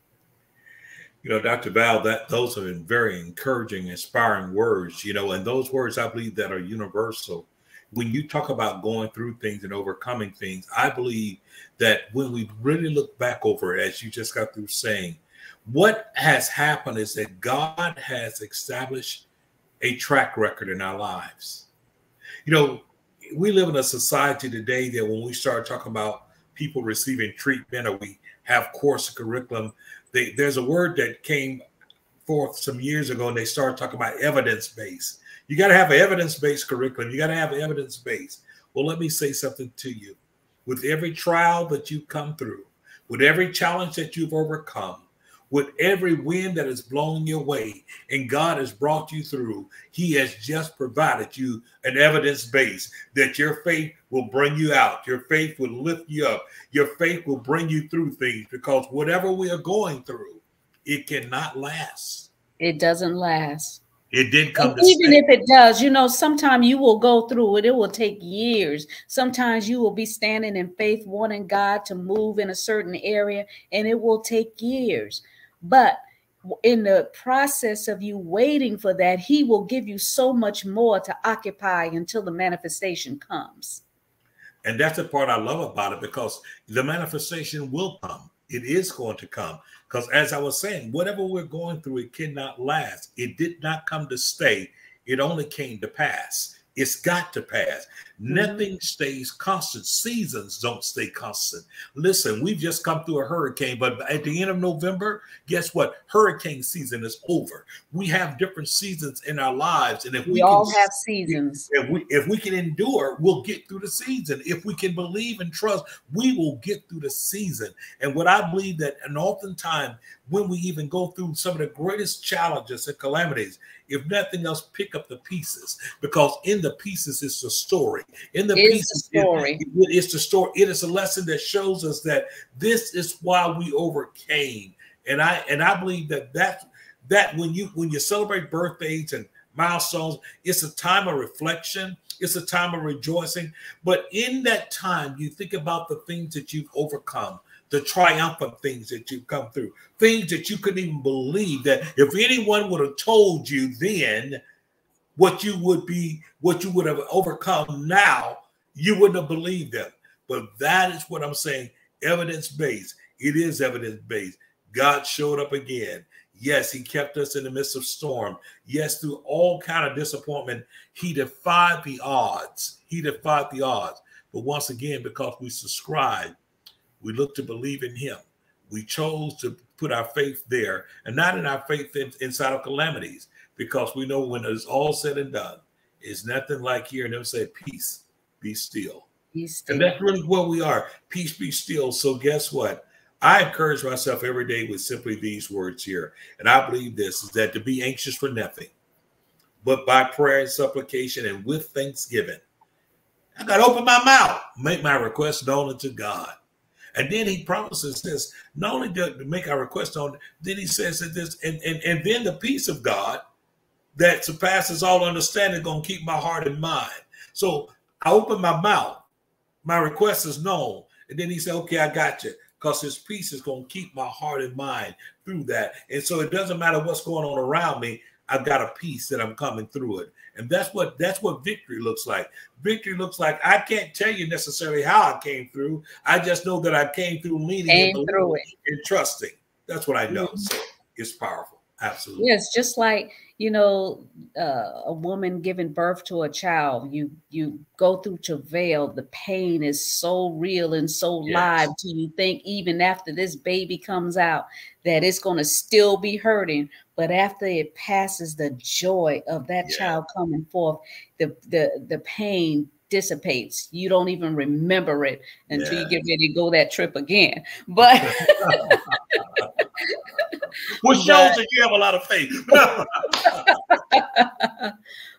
[SPEAKER 2] Dr. Val, those have been very encouraging, inspiring words, and those words, I believe, that are universal. When you talk about going through things and overcoming things, I believe that when we really look back over it, as you just got through saying, what has happened is that God has established a track record in our lives. We live in a society today that when we start talking about people receiving treatment or we have course curriculum, there's a word that came forth some years ago and they started talking about evidence-based. You got to have an evidence-based curriculum. You got to have evidence-based. Well, let me say something to you. With every trial that you come through, with every challenge that you've overcome, with every wind that is blowing your way and God has brought you through, he has just provided you an evidence base that your faith will bring you out. Your faith will lift you up. Your faith will bring you through things, because whatever we are going through, it cannot last.
[SPEAKER 1] It doesn't last.
[SPEAKER 2] It did come to
[SPEAKER 1] even
[SPEAKER 2] stay.
[SPEAKER 1] If it does, sometimes you will go through it. It will take years. Sometimes you will be standing in faith, wanting God to move in a certain area, and it will take years. But in the process of you waiting for that, he will give you so much more to occupy until the manifestation comes.
[SPEAKER 2] And that's the part I love about it, because the manifestation will come. It is going to come. Because as I was saying, whatever we're going through, it cannot last. It did not come to stay. It only came to pass. It's got to pass. Nothing stays constant. Seasons don't stay constant. Listen, we've just come through a hurricane, but at the end of November, guess what? Hurricane season is over. We have different seasons in our lives, and if
[SPEAKER 1] we all have seasons,
[SPEAKER 2] if we can endure, we'll get through the season. If we can believe and trust, we will get through the season. And what I believe that, and oftentimes when we even go through some of the greatest challenges and calamities, if nothing else, pick up the pieces, because in the pieces is the story. In the pieces, it's the story. It is a lesson that shows us that this is why we overcame. And I believe that when you celebrate birthdays and milestones, it's a time of reflection. It's a time of rejoicing. But in that time, you think about the things that you've overcome, the triumphant things that you've come through, things that you couldn't even believe, that if anyone would have told you then what you would have overcome now, you wouldn't have believed them. But that is what I'm saying, evidence-based. It is evidence-based. God showed up again. Yes, he kept us in the midst of storm. Yes, through all kind of disappointment, he defied the odds. He defied the odds. But once again, because we subscribe, we look to believe in him. We chose to put our faith there, and not in our faith inside of calamities, because we know when it's all said and done, it's nothing like hearing them say, peace, be still. Be still. And that's really what we are. Peace, be still. So guess what? I encourage myself every day with simply these words here. And I believe this is that to be anxious for nothing, but by prayer and supplication and with thanksgiving, I got to open my mouth, make my request known unto God. And then he promises this, not only to make our request known, then he says that this, and then the peace of God that surpasses all understanding going to keep my heart and mind. So I open my mouth, my request is known. And then he said, okay, I got you. Because his peace is going to keep my heart and mind through that. And so it doesn't matter what's going on around me. I've got a peace that I'm coming through it. And that's what victory looks like. Victory looks like, I can't tell you necessarily how I came through. I just know that I came through leaning and trusting. That's what I know. So it's powerful. Absolutely.
[SPEAKER 1] Yes, just like, a woman giving birth to a child, you go through travail. The pain is so real and so live to you. Think even after this baby comes out that it's going to still be hurting, but after it passes, the joy of that child coming forth, the pain dissipates. You don't even remember it until you get ready to go that trip again. But
[SPEAKER 2] which shows that you have a lot of faith.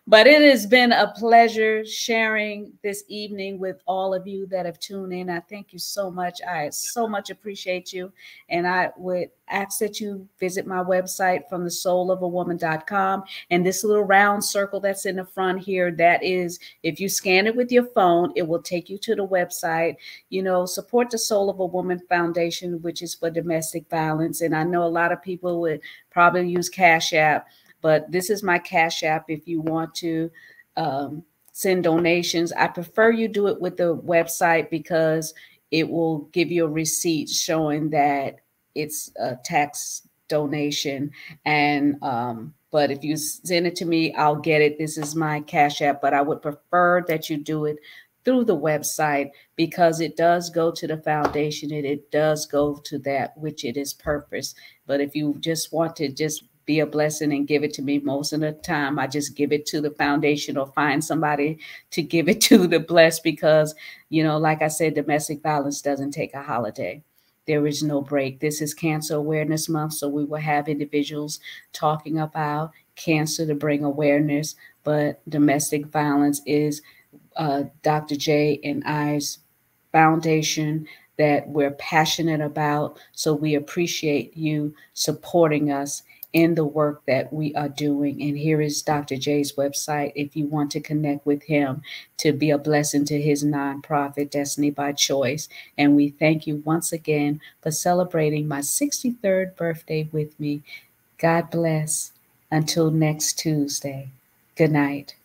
[SPEAKER 1] But it has been a pleasure sharing this evening with all of you that have tuned in. I thank you so much. I so much appreciate you. And I would ask that you visit my website, fromthesoulofAwoman.com. And this little round circle that's in the front here, that is, if you scan it with your phone, it will take you to the website. Support the Soul of a Woman Foundation, which is for domestic violence. And I know a lot of people would probably use Cash App, but this is my Cash App if you want to send donations. I prefer you do it with the website because it will give you a receipt showing that it's a tax donation. And but if you send it to me, I'll get it. This is my Cash App, but I would prefer that you do it through the website because it does go to the foundation and it does go to that which it is purpose. But if you just want to just be a blessing and give it to me, most of the time I just give it to the foundation or find somebody to give it to bless because, like I said, domestic violence doesn't take a holiday. There is no break. This is Cancer Awareness Month, so we will have individuals talking about cancer to bring awareness, but domestic violence is Dr. J and I's foundation that we're passionate about. So we appreciate you supporting us in the work that we are doing. And here is Dr. J's website if you want to connect with him to be a blessing to his nonprofit, Destiny by Choice. And we thank you once again for celebrating my 63rd birthday with me. God bless. Until next Tuesday. Good night.